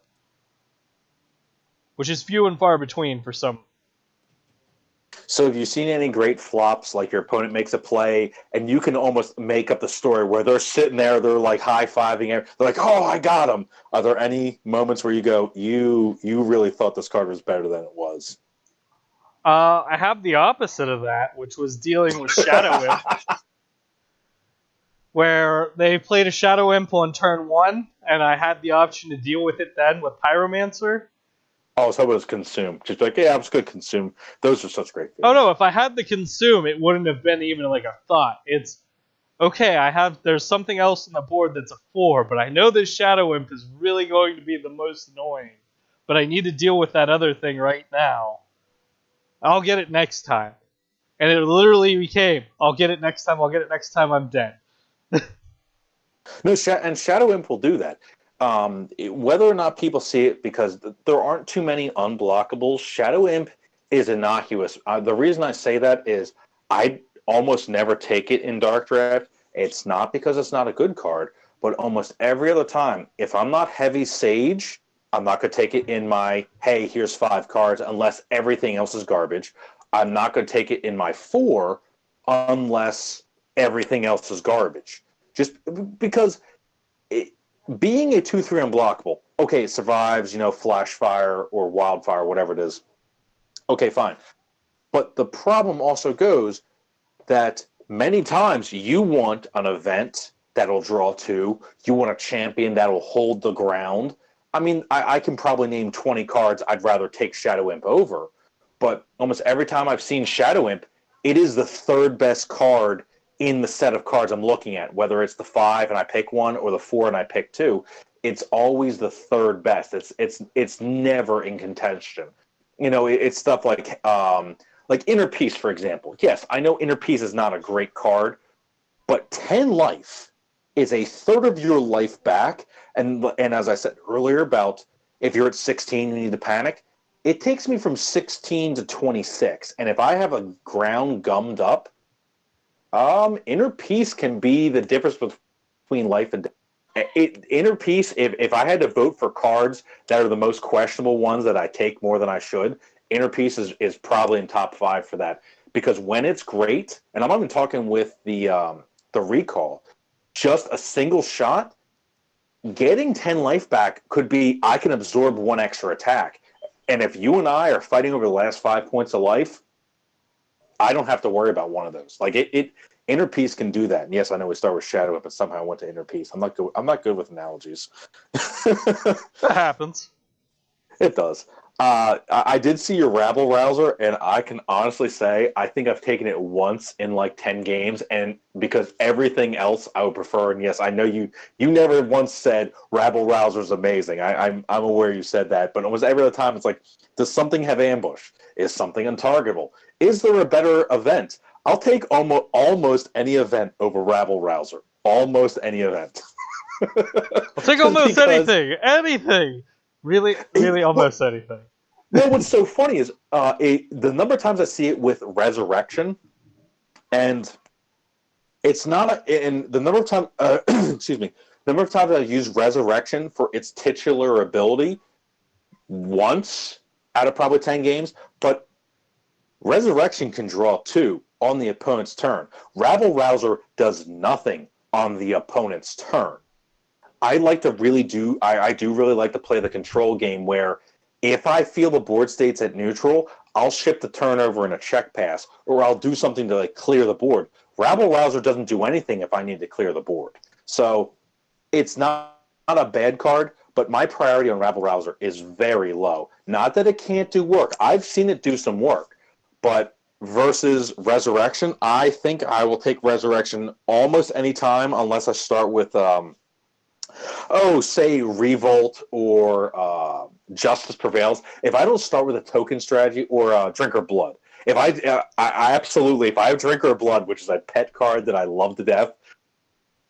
[SPEAKER 1] which is few and far between for some.
[SPEAKER 2] So have you seen any great flops, like your opponent makes a play, and you can almost make up the story where they're sitting there, they're like high-fiving, they're like, oh, I got him. Are there any moments where you go, you really thought this card was better than it was?
[SPEAKER 1] I have the opposite of that, which was dealing with Shadow Imp, where they played a Shadow Imp on turn 1, and I had the option to deal with it then with Pyromancer.
[SPEAKER 2] Oh, so it was consume. Just like, yeah, I'm just going to consume. Those are such great
[SPEAKER 1] Oh
[SPEAKER 2] feelings.
[SPEAKER 1] no, if I had the Consume, it wouldn't have been even like a thought. It's, okay, there's something else on the board that's a 4, but I know this Shadow Imp is really going to be the most annoying. But I need to deal with that other thing right now. I'll get it next time. And it literally became, I'll get it next time, I'm dead.
[SPEAKER 2] No, and Shadow Imp will do that. Whether or not people see it, because there aren't too many unblockables, Shadow Imp is innocuous. The reason I say that is I almost never take it in Dark Draft. It's not because it's not a good card, but almost every other time, if I'm not heavy Sage, I'm not going to take it in my, hey, here's 5 cards, unless everything else is garbage. I'm not going to take it in my 4 unless everything else is garbage. Just because it, being a 2/3 unblockable, okay, it survives, flash fire or wildfire, whatever it is. Okay, fine. But the problem also goes that many times you want an event that'll draw 2, you want a champion that'll hold the ground. I mean, I can probably name 20 cards I'd rather take Shadow Imp over, but almost every time I've seen Shadow Imp, it is the third best card in the set of cards I'm looking at, whether it's the 5 and I pick one or the 4 and I pick 2. It's always the third best. It's never in contention. It's stuff like Inner Peace, for example. Yes, I know Inner Peace is not a great card, but 10 life is a third of your life back. And as I said earlier about if you're at 16, you need to panic. It takes me from 16 to 26, and if I have a ground gummed up, Inner Peace can be the difference between life and death. Inner Peace, if I had to vote for cards that are the most questionable ones that I take more than I should, Inner Peace is probably in top 5 for that. Because when it's great, and I'm not even talking with the recall, just a single shot, getting 10 life back could be, I can absorb 1 extra attack. And if you and I are fighting over the last 5 points of life, I don't have to worry about one of those. Like Inner Peace can do that. And yes, I know we start with Shadow Whip, but somehow I went to Inner Peace. I'm not good with analogies.
[SPEAKER 1] That happens.
[SPEAKER 2] It does. I did see your Rabble Rouser, and I can honestly say I think I've taken it once in like 10 games, and because everything else I would prefer. And yes, I know you never once said Rabble Rouser is amazing. I'm aware you said that, but almost every other time it's like, does something have ambush? Is something untargetable? Is there a better event? I'll take almost any event over Rabble Rouser. Almost any event.
[SPEAKER 1] I'll take almost anything. Anything. Really, really almost anything.
[SPEAKER 2] No, what's so funny is the number of times I see it with Resurrection, and it's not. And the number of times, excuse me, the number of times I use Resurrection for its titular ability once out of probably 10 games, but Resurrection can draw 2 on the opponent's turn. Rabble Rouser does nothing on the opponent's turn. I do really like to play the control game where if I feel the board state's at neutral, I'll ship the turnover in a check pass, or I'll do something to clear the board. Rabble Rouser doesn't do anything if I need to clear the board. So it's not a bad card, but my priority on Rabble Rouser is very low. Not that it can't do work. I've seen it do some work, but versus Resurrection, I think I will take Resurrection almost any time unless I start with say Revolt or justice prevails. If I don't start with a token strategy or Drinker Blood, if I absolutely, if I have Drinker Blood, which is a pet card that I love to death,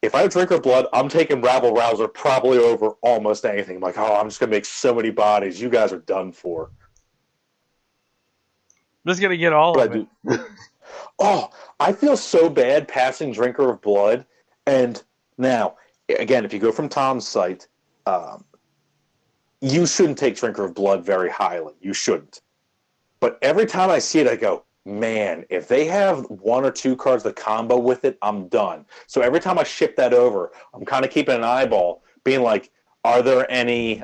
[SPEAKER 2] if I have Drinker Blood, I'm taking Rabble Rouser probably over almost anything. I'm like, oh, I'm just going to make so many bodies. You guys are done for.
[SPEAKER 1] I'm just going to get all
[SPEAKER 2] But
[SPEAKER 1] of it.
[SPEAKER 2] Oh, I feel so bad passing Drinker of Blood. And now, again, if you go from Tom's site, you shouldn't take Drinker of Blood very highly. You shouldn't. But every time I see it, I go, man, if they have one or two cards that combo with it, I'm done. So every time I ship that over, I'm kind of keeping an eyeball, being like, are there any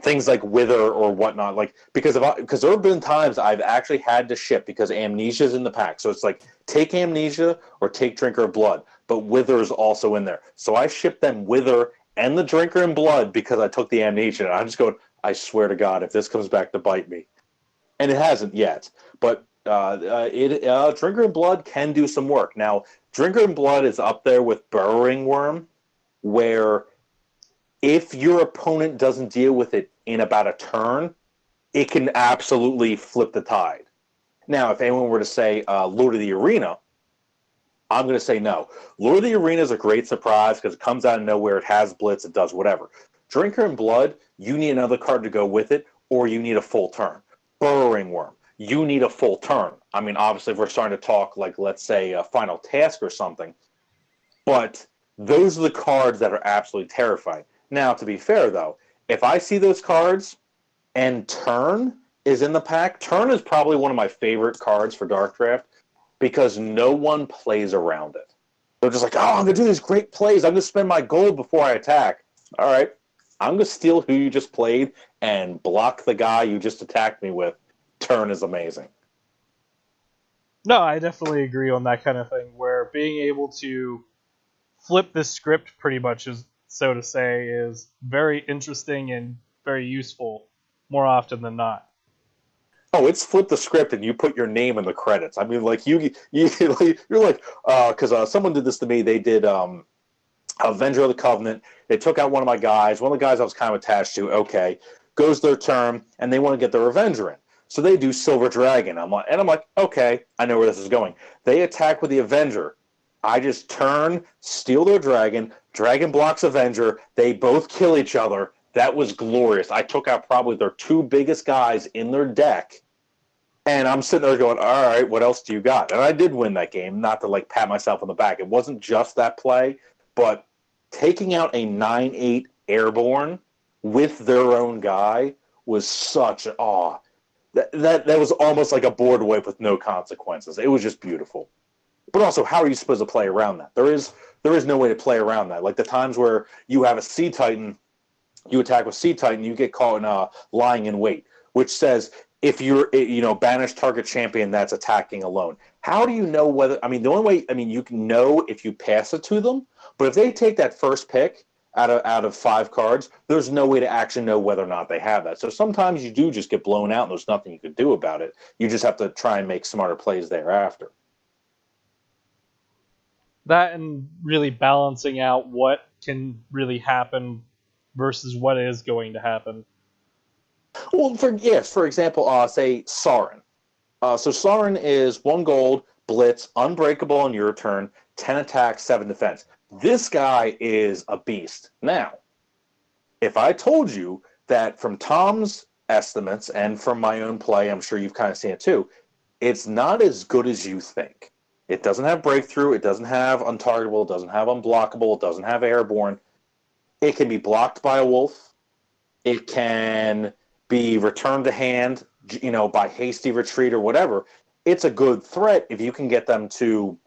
[SPEAKER 2] things like Wither or whatnot? Like, because there have been times I've actually had to ship because Amnesia's in the pack. So it's like, take Amnesia or take Drinker of Blood. But Wither is also in there. So I ship them Wither and the Drinker in Blood because I took the Amnesia. And I'm just going, I swear to God, if this comes back to bite me. And it hasn't yet. But Drinker in Blood can do some work. Now, Drinker in Blood is up there with Burrowing Worm, where if your opponent doesn't deal with it in about a turn, it can absolutely flip the tide. Now, if anyone were to say Lord of the Arena, I'm going to say no. Lord of the Arena is a great surprise because it comes out of nowhere, it has Blitz, it does whatever. Drinker in Blood, you need another card to go with it, or you need a full turn. Burrowing Worm, you need a full turn. I mean, obviously, if we're starting to talk, like, let's say, a Final Task or something, but those are the cards that are absolutely terrifying. Now, to be fair, though, if I see those cards and Turn is in the pack, Turn is probably one of my favorite cards for Dark Draft because no one plays around it. They're just like, oh, I'm going to do these great plays. I'm going to spend my gold before I attack. All right, I'm going to steal who you just played and block the guy you just attacked me with. Turn is amazing.
[SPEAKER 1] No, I definitely agree on that kind of thing, where being able to flip the script pretty much, is, so to say, is very interesting and very useful more often than not.
[SPEAKER 2] Oh, it's flip the script and you put your name in the credits. I mean, like you're like, because someone did this to me. They did Avenger of the Covenant. They took out one of my guys. One of the guys I was kind of attached to. Okay, goes their turn and they want to get their Avenger in. So they do Silver Dragon. I'm like, okay, I know where this is going. They attack with the Avenger. I just turn, steal their dragon. Dragon blocks Avenger. They both kill each other. That was glorious. I took out probably their two biggest guys in their deck. And I'm sitting there going, all right, what else do you got? And I did win that game, not to like pat myself on the back. It wasn't just that play, but taking out a 9/8 airborne with their own guy was such awe. That was almost like a board wipe with no consequences. It was just beautiful. But also, how are you supposed to play around that? There is no way to play around that. Like the times where you have a Sea Titan, you attack with Sea Titan, you get caught in lying in wait, which says if you're, banish target champion that's attacking alone. How do you know whether? I mean, the only way. I mean, you can know if you pass it to them, but if they take that first pick out of 5 cards, there's no way to actually know whether or not they have that. So sometimes you do just get blown out, and there's nothing you can do about it. You just have to try and make smarter plays thereafter.
[SPEAKER 1] That and really balancing out what can really happen versus what is going to happen.
[SPEAKER 2] Well, for example, say Sauron. So Sauron is 1 gold, blitz, unbreakable on your turn, 10 attack, 7 defense. This guy is a beast. Now, if I told you that from Tom's estimates and from my own play, I'm sure you've kind of seen it too, it's not as good as you think. It doesn't have breakthrough, it doesn't have untargetable, it doesn't have unblockable, it doesn't have airborne. It can be blocked by a wolf. It can be returned to hand, by hasty retreat or whatever. It's a good threat if you can get them to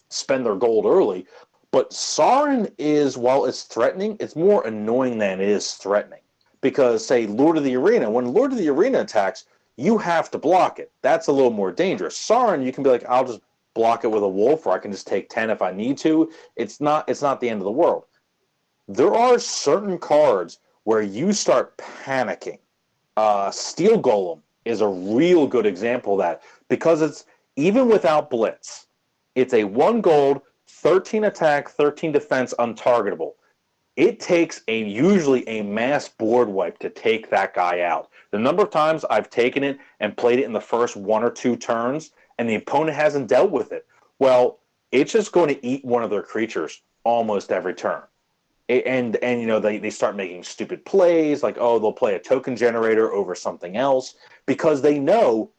[SPEAKER 2] spend their gold early. But Sauron is, while it's threatening, it's more annoying than it is threatening. Because, say, Lord of the Arena, when Lord of the Arena attacks, you have to block it. That's a little more dangerous. Sauron, you can be like, I'll just block it with a wolf, or I can just take 10 if I need to. It's not the end of the world. There are certain cards where you start panicking. Steel Golem is a real good example of that, because it's, even without Blitz, it's a 1 gold, 13 attack, 13 defense, untargetable. it takes usually a mass board wipe to take that guy out. The number of times I've taken it and played it in the first 1 or 2 turns, and the opponent hasn't dealt with it. Well, it's just going to eat one of their creatures almost every turn. And they start making stupid plays, like, oh, they'll play a token generator over something else, because they know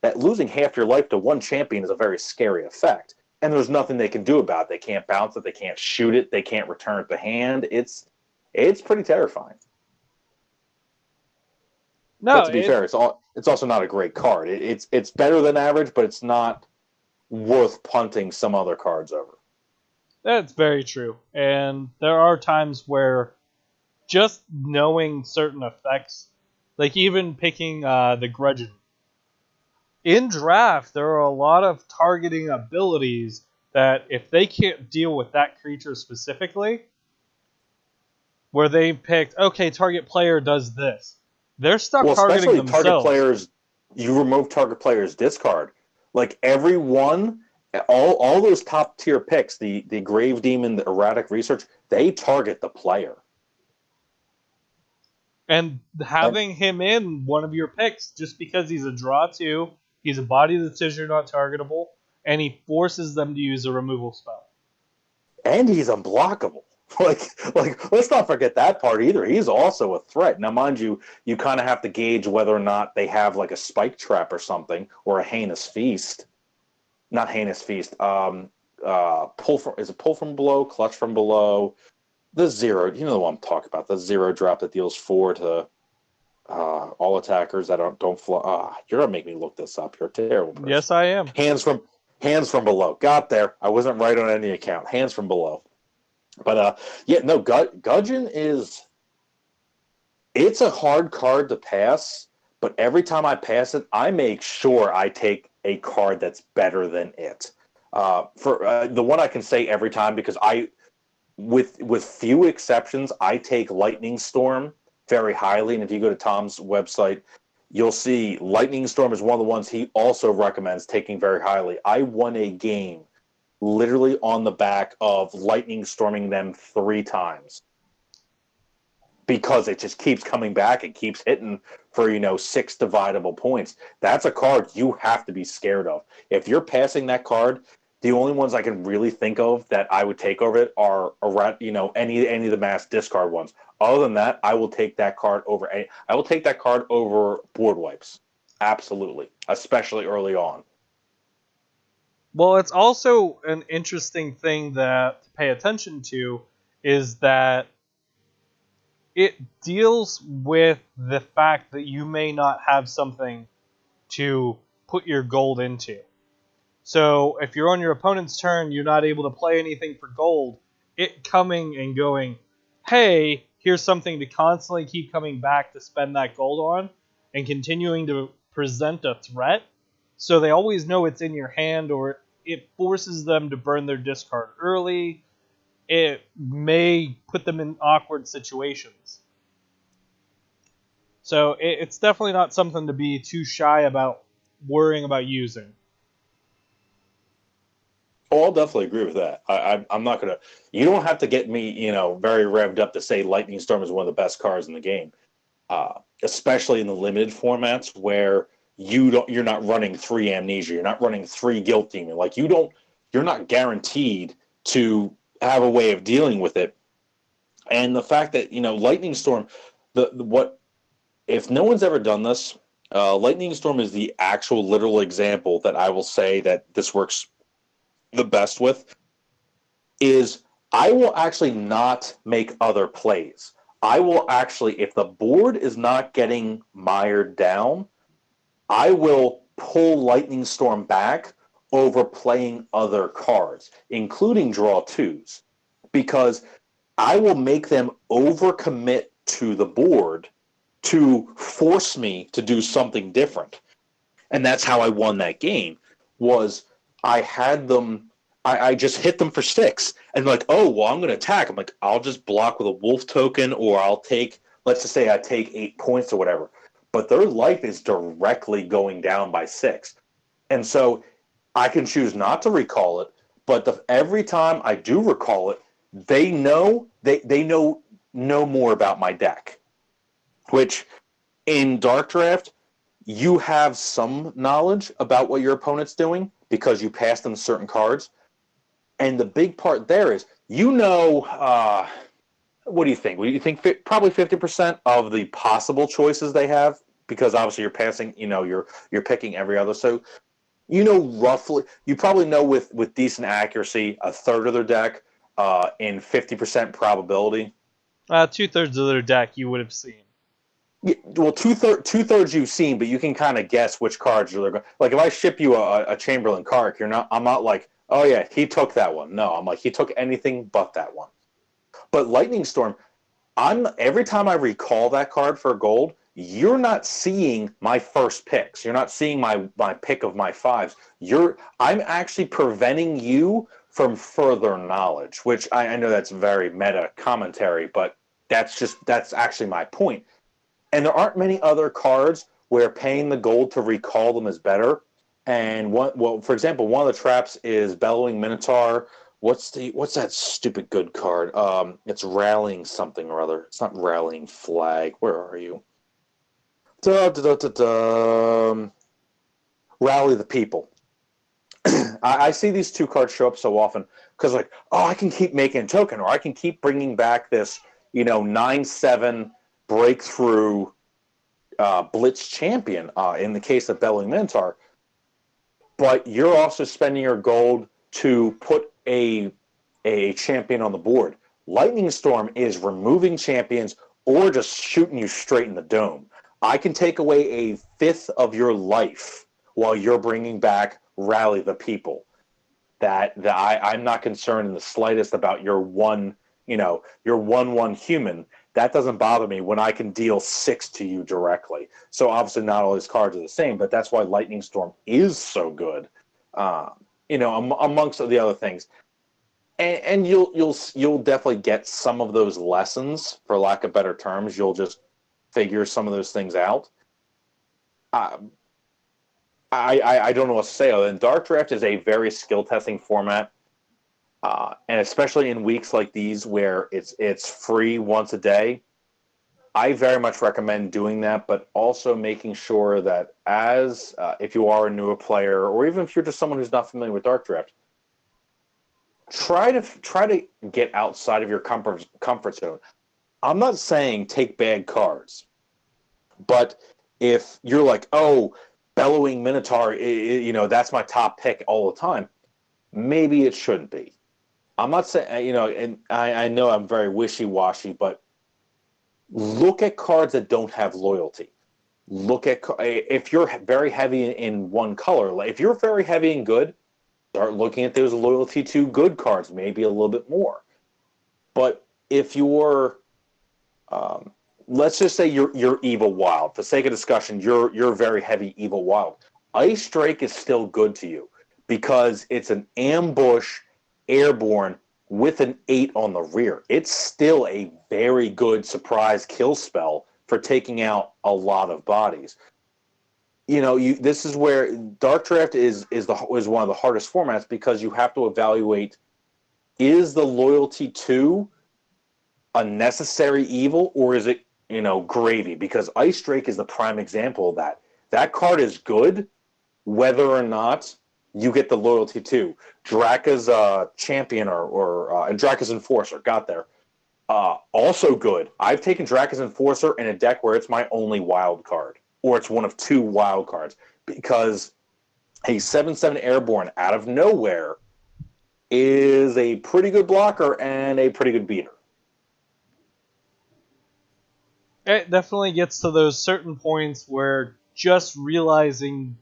[SPEAKER 2] that losing half your life to one champion is a very scary effect. And there's nothing they can do about it. They can't bounce it, they can't shoot it, they can't return it to hand. It's pretty terrifying. But
[SPEAKER 1] No,
[SPEAKER 2] to be fair, it's also not a great card. It's better than average, but it's not worth punting some other cards over.
[SPEAKER 1] that's very true. And there are times where just knowing certain effects, like even picking the Grudgeon. In draft, there are a lot of targeting abilities that if they can't deal with that creature specifically, where they picked, okay, target player does this, they're stuck targeting
[SPEAKER 2] Especially
[SPEAKER 1] themselves.
[SPEAKER 2] target players, you remove target players' discard. Like everyone, all those top tier picks, the Grave Demon, the Erratic Research, they target the player.
[SPEAKER 1] And having him in one of your picks just because he's a draw 2, he's a body that says you're not targetable, and he forces them to use a removal spell.
[SPEAKER 2] And he's unblockable. Like let's not forget that part either. He's also a threat. Now, mind you, you kind of have to gauge whether or not they have like a spike trap or something, or a heinous feast. Not heinous feast. Pull from below, clutch from below. The 0, you know the one I'm talking about. The 0 drop that deals 4 to all attackers that don't fly. You're gonna make me look this up. You're a terrible person.
[SPEAKER 1] Yes, I am.
[SPEAKER 2] Hands from below. Got there. I wasn't right on any account. Hands from below. But Gudgeon it's a hard card to pass, but every time I pass it, I make sure I take a card that's better than it. For the one I can say every time, because with few exceptions, I take Lightning Storm very highly, and if you go to Tom's website, you'll see Lightning Storm is one of the ones he also recommends taking very highly. I won a game literally on the back of Lightning Storming them 3 times, because it just keeps coming back and keeps hitting for 6 dividable points. That's a card you have to be scared of. If you're passing that card, the only ones I can really think of that I would take over it are around any of the mass discard ones. Other than that, I will take that card over. I will take that card over board wipes. Absolutely, especially early on.
[SPEAKER 1] Well, it's also an interesting thing to pay attention to is that it deals with the fact that you may not have something to put your gold into. So if you're on your opponent's turn, you're not able to play anything for gold, it coming and going, hey, here's something to constantly keep coming back to spend that gold on, and continuing to present a threat, so they always know it's in your hand, or it forces them to burn their discard early. It may put them in awkward situations. So it's definitely not something to be too shy about worrying about using.
[SPEAKER 2] Oh, I'll definitely agree with that. I'm not gonna. You don't have to get me, very revved up to say Lightning Storm is one of the best cards in the game, especially in the limited formats where you're not running 3 Amnesia, you're not running 3 Guilt Demon. Like you're not guaranteed to have a way of dealing with it. And the fact that Lightning Storm, what if no one's ever done this? Lightning Storm is the actual literal example that I will say that this works the best with. Is I will actually not make other plays. I will actually, if the board is not getting mired down, I will pull Lightning Storm back over playing other cards, including draw 2s, because I will make them overcommit to the board to force me to do something different. And that's how I won that game, was I had them, I just hit them for 6. And like, oh, well, I'm going to attack. I'm like, I'll just block with a wolf token, or I'll take, let's just say I take 8 points or whatever. But their life is directly going down by 6. And so I can choose not to recall it, but every time I do recall it, they know more about my deck, which in Dark Draft you have some knowledge about what your opponent's doing because you pass them certain cards. And the big part there is, what do you think? What do you think? Probably 50% of the possible choices they have, because obviously you're passing. You're picking every other. So roughly, you probably know with decent accuracy a third of their deck in 50% probability.
[SPEAKER 1] 2/3 of their deck you would have seen.
[SPEAKER 2] Yeah, well, two thirds you've seen, but you can kind of guess which cards you're going. Like if I ship you a Chamberlain card, I'm not like, oh yeah, he took that one. No, I'm like, he took anything but that one. But Lightning Storm, every time I recall that card for gold, you're not seeing my first picks. You're not seeing my pick of my fives. I'm actually preventing you from further knowledge, which I know that's very meta commentary, but that's actually my point. And there aren't many other cards where paying the gold to recall them is better. And for example, one of the traps is Bellowing Minotaur. What's that stupid good card? It's Rallying something or other. It's not Rallying Flag. Where are you? Rally the People. I see these two cards show up so often because, like, oh, I can keep making a token, or I can keep bringing back this, 9/7 breakthrough Blitz champion in the case of Bellowing Minotaur. But you're also spending your gold to put a champion on the board. Lightning Storm is removing champions or just shooting you straight in the dome. I can take away a fifth of your life while you're bringing back Rally the People. I'm not concerned in the slightest about your your 1/1 human. That doesn't bother me when I can deal 6 to you directly. So obviously not all these cards are the same, but that's why Lightning Storm is so good. Amongst the other things, and you'll definitely get some of those lessons, for lack of better terms. You'll just figure some of those things out. I don't know what to say other than Dark Draft is a very skill testing format. And especially in weeks like these where it's free once a day, I very much recommend doing that, but also making sure that if you are a newer player, or even if you're just someone who's not familiar with Dark Draft, try to get outside of your comfort zone. I'm not saying take bad cards, but if you're like, oh, Bellowing Minotaur, that's my top pick all the time, maybe it shouldn't be. I'm not saying, and I know I'm very wishy-washy, but look at cards that don't have loyalty. Look at if you're very heavy in one color. Like if you're very heavy in good, start looking at those loyalty to good cards, maybe a little bit more. But if you're, let's just say you're Evil Wild. For sake of discussion, you're very heavy Evil Wild. Ice Drake is still good to you because it's an ambush airborne with an 8 on the rear. It's still a very good surprise kill spell for taking out a lot of bodies. This is where Dark Draft is one of the hardest formats because you have to evaluate, is the loyalty to a necessary evil or is it, gravy? Because Ice Drake is the prime example of that. That card is good whether or not you get the loyalty to. Draka's champion and Draka's Enforcer got there. Also good. I've taken Draka's Enforcer in a deck where it's my only wild card, or it's one of 2 wild cards, because a 7/7 airborne out of nowhere is a pretty good blocker and a pretty good beater.
[SPEAKER 1] It definitely gets to those certain points where just realizing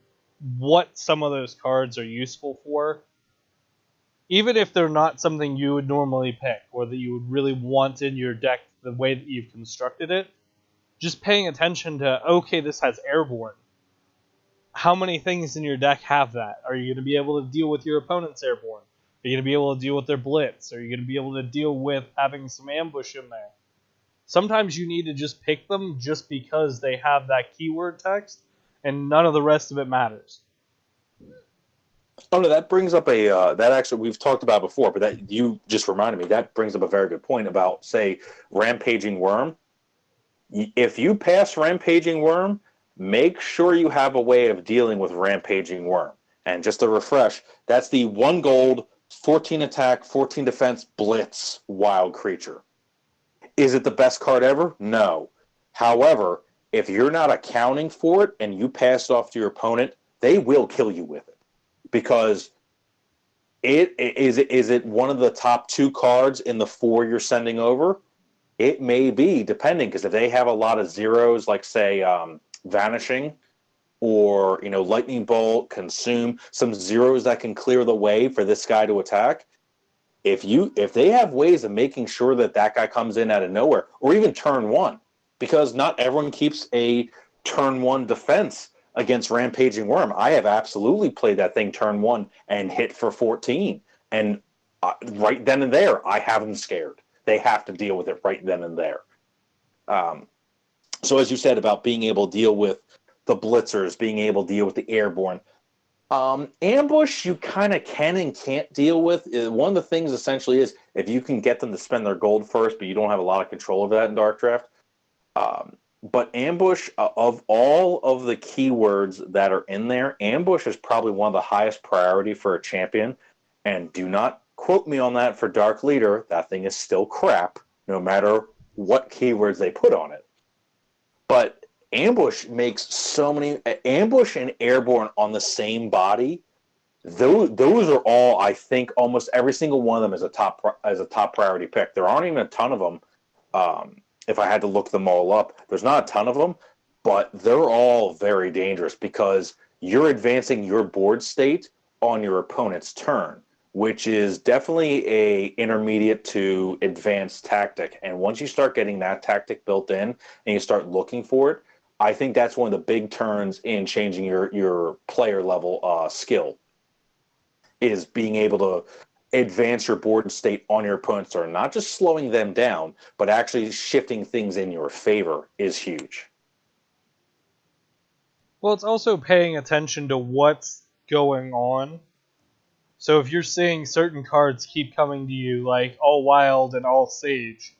[SPEAKER 1] what some of those cards are useful for, even if they're not something you would normally pick or that you would really want in your deck the way that you've constructed it, just paying attention to, okay, this has airborne. How many things in your deck have that? Are you going to be able to deal with your opponent's airborne? Are you going to be able to deal with their blitz? Are you going to be able to deal with having some ambush in there? Sometimes you need to just pick them just because they have that keyword text, and none of the rest of it matters.
[SPEAKER 2] Oh no, that brings up a that actually we've talked about before, but that you just reminded me. That brings up a very good point about say rampaging worm. If you pass rampaging worm, make sure you have a way of dealing with rampaging worm. And just to refresh, that's the 1 gold, 14 attack, 14 defense blitz wild creature. Is it the best card ever? No. However, if you're not accounting for it and you pass it off to your opponent, they will kill you with it because is it one of the top 2 cards in the 4 you're sending over? It may be, depending, because if they have a lot of zeros, like say vanishing or lightning bolt, consume, some zeros that can clear the way for this guy to attack. If they have ways of making sure that that guy comes in out of nowhere, or even turn 1, because not everyone keeps a turn 1 defense against rampaging worm. I have absolutely played that thing turn 1 and hit for 14, and right then and there, I have them scared. They have to deal with it right then and there. So as you said about being able to deal with the blitzers, being able to deal with the airborne, ambush you kind of can and can't deal with. One of the things essentially is if you can get them to spend their gold first, but you don't have a lot of control of that in Dark Draft. But ambush, of all of the keywords that are in there, ambush is probably one of the highest priority for a champion. And do not quote me on that for Dark Leader. That thing is still crap, no matter what keywords they put on it. But ambush makes so many ambush and airborne on the same body. Those are all, I think, almost every single one of them is a top priority pick. There aren't even a ton of them. If I had to look them all up, there's not a ton of them, but they're all very dangerous because you're advancing your board state on your opponent's turn, which is definitely a intermediate to advanced tactic. And once you start getting that tactic built in and you start looking for it, I think that's one of the big turns in changing your player level skill, is being able to advance your board state on your opponent's turn. Not just slowing them down, but actually shifting things in your favor is huge.
[SPEAKER 1] Well, it's also paying attention to what's going on. So if you're seeing certain cards keep coming to you, like all wild and all sage,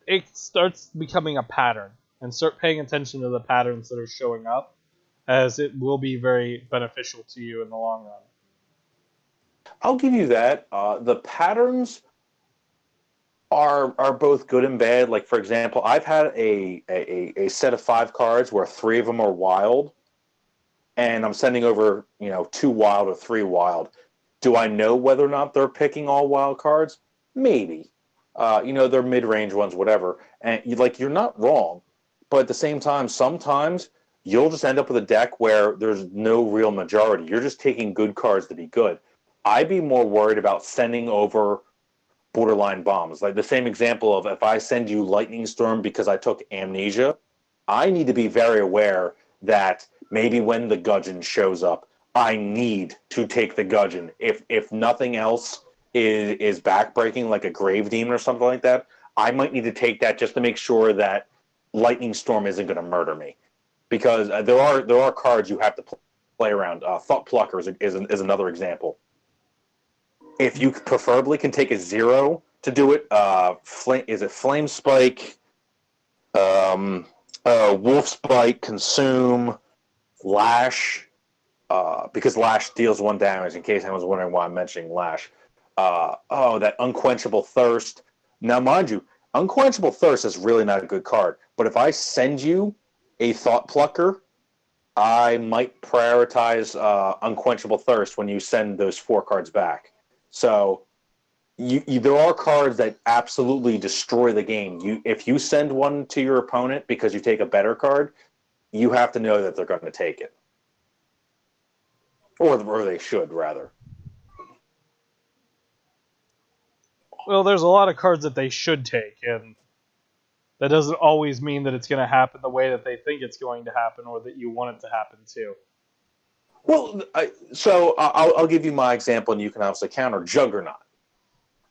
[SPEAKER 1] it starts becoming a pattern. And start paying attention to the patterns that are showing up, as it will be very beneficial to you in the long run.
[SPEAKER 2] I'll give you that. The patterns are both good and bad. Like for example, I've had a set of 5 cards where 3 of them are wild, and I'm sending over 2 wild or 3 wild. Do I know whether or not they're picking all wild cards? Maybe. They're mid-range ones, whatever. And you're not wrong, but at the same time, sometimes you'll just end up with a deck where there's no real majority. You're just taking good cards to be good. I'd be more worried about sending over borderline bombs. Like the same example of if I send you Lightning Storm because I took Amnesia, I need to be very aware that maybe when the Gudgeon shows up, I need to take the Gudgeon. If nothing else is backbreaking, like a Grave Demon or something like that, I might need to take that just to make sure that Lightning Storm isn't going to murder me. Because there are cards you have to play around. Thought Plucker is another example. If you preferably can take a 0 to do it, is it Flame Spike, Wolf Spike, Consume, Lash, because Lash deals 1 damage, in case anyone's wondering why I'm mentioning Lash. That Unquenchable Thirst. Now, mind you, Unquenchable Thirst is really not a good card, but if I send you a Thought Plucker, I might prioritize Unquenchable Thirst when you send those 4 cards back. So there are cards that absolutely destroy the game. If you send one to your opponent because you take a better card, you have to know that they're going to take it. Or they should, rather.
[SPEAKER 1] Well, there's a lot of cards that they should take, and that doesn't always mean that it's going to happen the way that they think it's going to happen or that you want it to happen too.
[SPEAKER 2] Well, I'll give you my example, and you can obviously counter Juggernaut.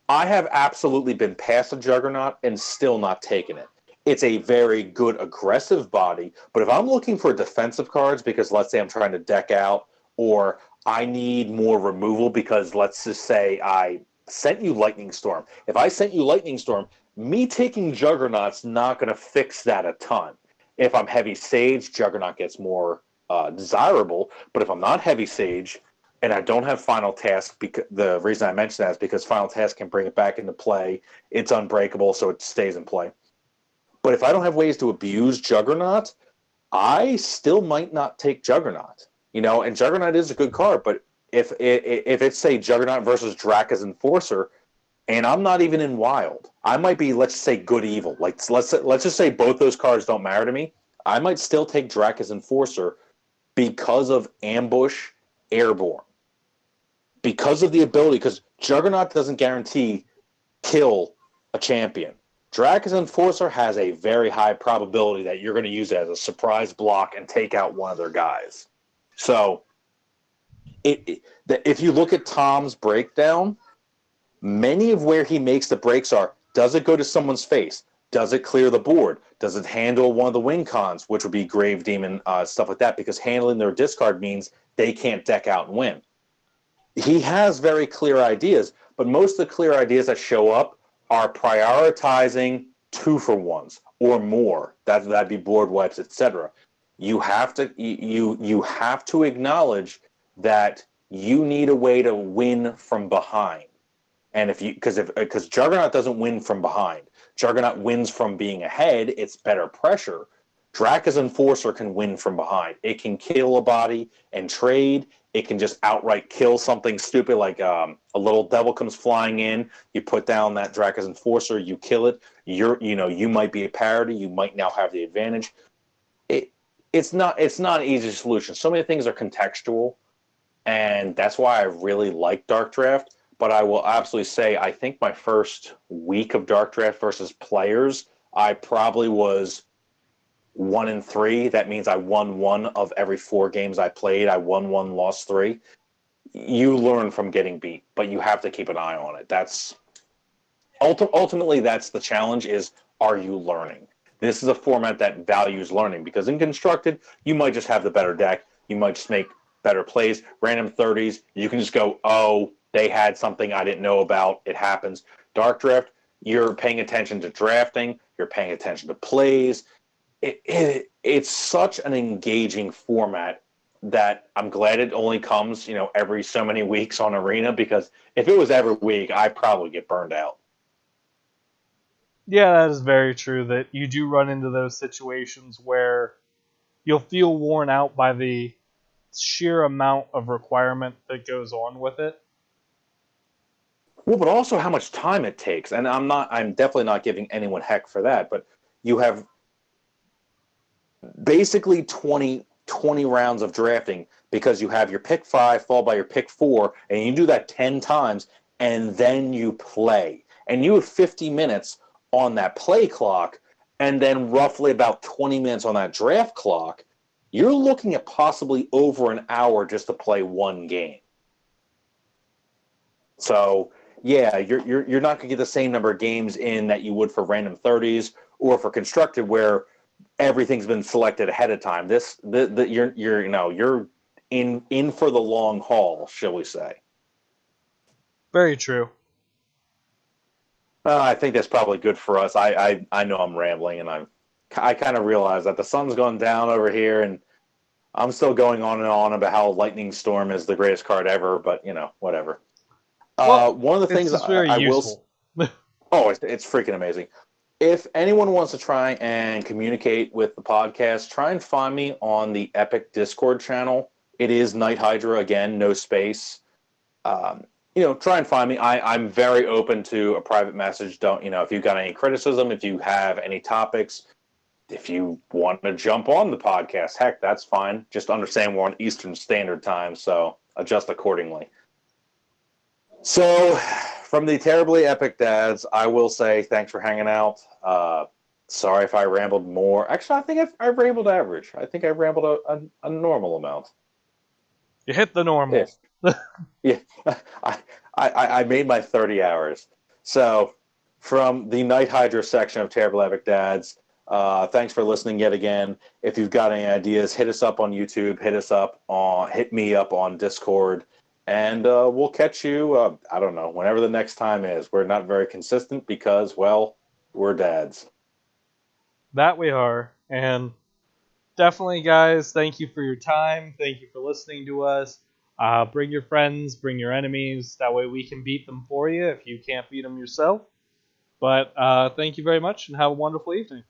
[SPEAKER 2] I have absolutely been past a Juggernaut and still not taken it. It's a very good aggressive body, but if I'm looking for defensive cards, because let's say I'm trying to deck out, or I need more removal because let's just say I sent you Lightning Storm. If I sent you Lightning Storm, me taking Juggernaut's not going to fix that a ton. If I'm Heavy Sage, Juggernaut gets more desirable. But if I'm not Heavy Sage and I don't have Final Task, because the reason I mention that is because Final Task can bring it back into play. It's unbreakable, so it stays in play. But if I don't have ways to abuse Juggernaut, I still might not take Juggernaut. And Juggernaut is a good card, but if it's say Juggernaut versus Draka's Enforcer, and I'm not even in Wild, I might be, let's say, good evil. Like let's just say both those cards don't matter to me. I might still take Draka's Enforcer because of Ambush, Airborne, because of the ability. Because Juggernaut doesn't guarantee kill a champion. Draka's Enforcer has a very high probability that you're going to use it as a surprise block and take out one of their guys. So, if you look at Tom's breakdown, many of where he makes the breaks are, does it go to someone's face? Does it clear the board? Does it handle one of the win cons, which would be Grave Demon, stuff like that? Because handling their discard means they can't deck out and win. He has very clear ideas, but most of the clear ideas that show up are prioritizing 2-for-1s or more. That'd be board wipes, etc. You have to acknowledge that you need a way to win from behind. And because Juggernaut doesn't win from behind, Juggernaut wins from being ahead. It's better pressure. Draka's Enforcer can win from behind. It can kill a body and trade. It can just outright kill something stupid like a little devil comes flying in. You put down that Draka's Enforcer, you kill it. You might be a parity. You might now have the advantage. It's not an easy solution. So many things are contextual, and that's why I really like Dark Draft. But I will absolutely say, I think my first week of Dark Draft versus players, I probably was 1-3. That means I won 1 of every 4 games I played. I won 1, lost 3. You learn from getting beat, but you have to keep an eye on it. That's ultimately that's the challenge: is are you learning? This is a format that values learning, because in Constructed, you might just have the better deck. You might just make better plays. Random 30s, you can just go, oh, they had something I didn't know about. It happens. Dark Draft, you're paying attention to drafting. You're paying attention to plays. It's such an engaging format that I'm glad it only comes, every so many weeks on Arena, because if it was every week, I'd probably get burned out.
[SPEAKER 1] Yeah, that is very true, that you do run into those situations where you'll feel worn out by the sheer amount of requirement that goes on with it.
[SPEAKER 2] Well, but also how much time it takes. And I'm definitely not giving anyone heck for that, but you have basically 20 rounds of drafting, because you have your pick 5 followed by your pick 4, and you do that 10 times, and then you play. And you have 50 minutes on that play clock, and then roughly about 20 minutes on that draft clock. You're looking at possibly over an hour just to play one game. So, yeah, you're not going to get the same number of games in that you would for random 30s or for Constructed, where everything's been selected ahead of time. You're in for the long haul, shall we say?
[SPEAKER 1] Very true.
[SPEAKER 2] I think that's probably good for us. I know I'm rambling, and I kind of realize that the sun's gone down over here, and I'm still going on and on about how Lightning Storm is the greatest card ever. But whatever.
[SPEAKER 1] Well,
[SPEAKER 2] One of the
[SPEAKER 1] it's
[SPEAKER 2] things
[SPEAKER 1] just very
[SPEAKER 2] I
[SPEAKER 1] useful.
[SPEAKER 2] it's freaking amazing. If anyone wants to try and communicate with the podcast, try and find me on the Epic Discord channel. It is NightHydra, again, no space. Try and find me. I'm very open to a private message. If you've got any criticism, if you have any topics, if you want to jump on the podcast, heck, that's fine. Just understand we're on Eastern Standard Time, so adjust accordingly. So, from the terribly epic dads, I will say thanks for hanging out. Sorry if I rambled more. Actually, I think I've rambled average. I think I've rambled a normal amount.
[SPEAKER 1] You hit the normal.
[SPEAKER 2] Yeah, I made my 30 hours. So, from the NightHydra section of Terrible Epic Dads, Thanks for listening yet again. If you've got any ideas, hit us up on YouTube. Hit me up on Discord, and we'll catch you. I don't know, whenever the next time is. We're not very consistent because, well, we're dads.
[SPEAKER 1] That we are. And definitely, guys, thank you for your time. Thank you for listening to us. Bring your friends, bring your enemies. That way we can beat them for you if you can't beat them yourself. But thank you very much and have a wonderful evening.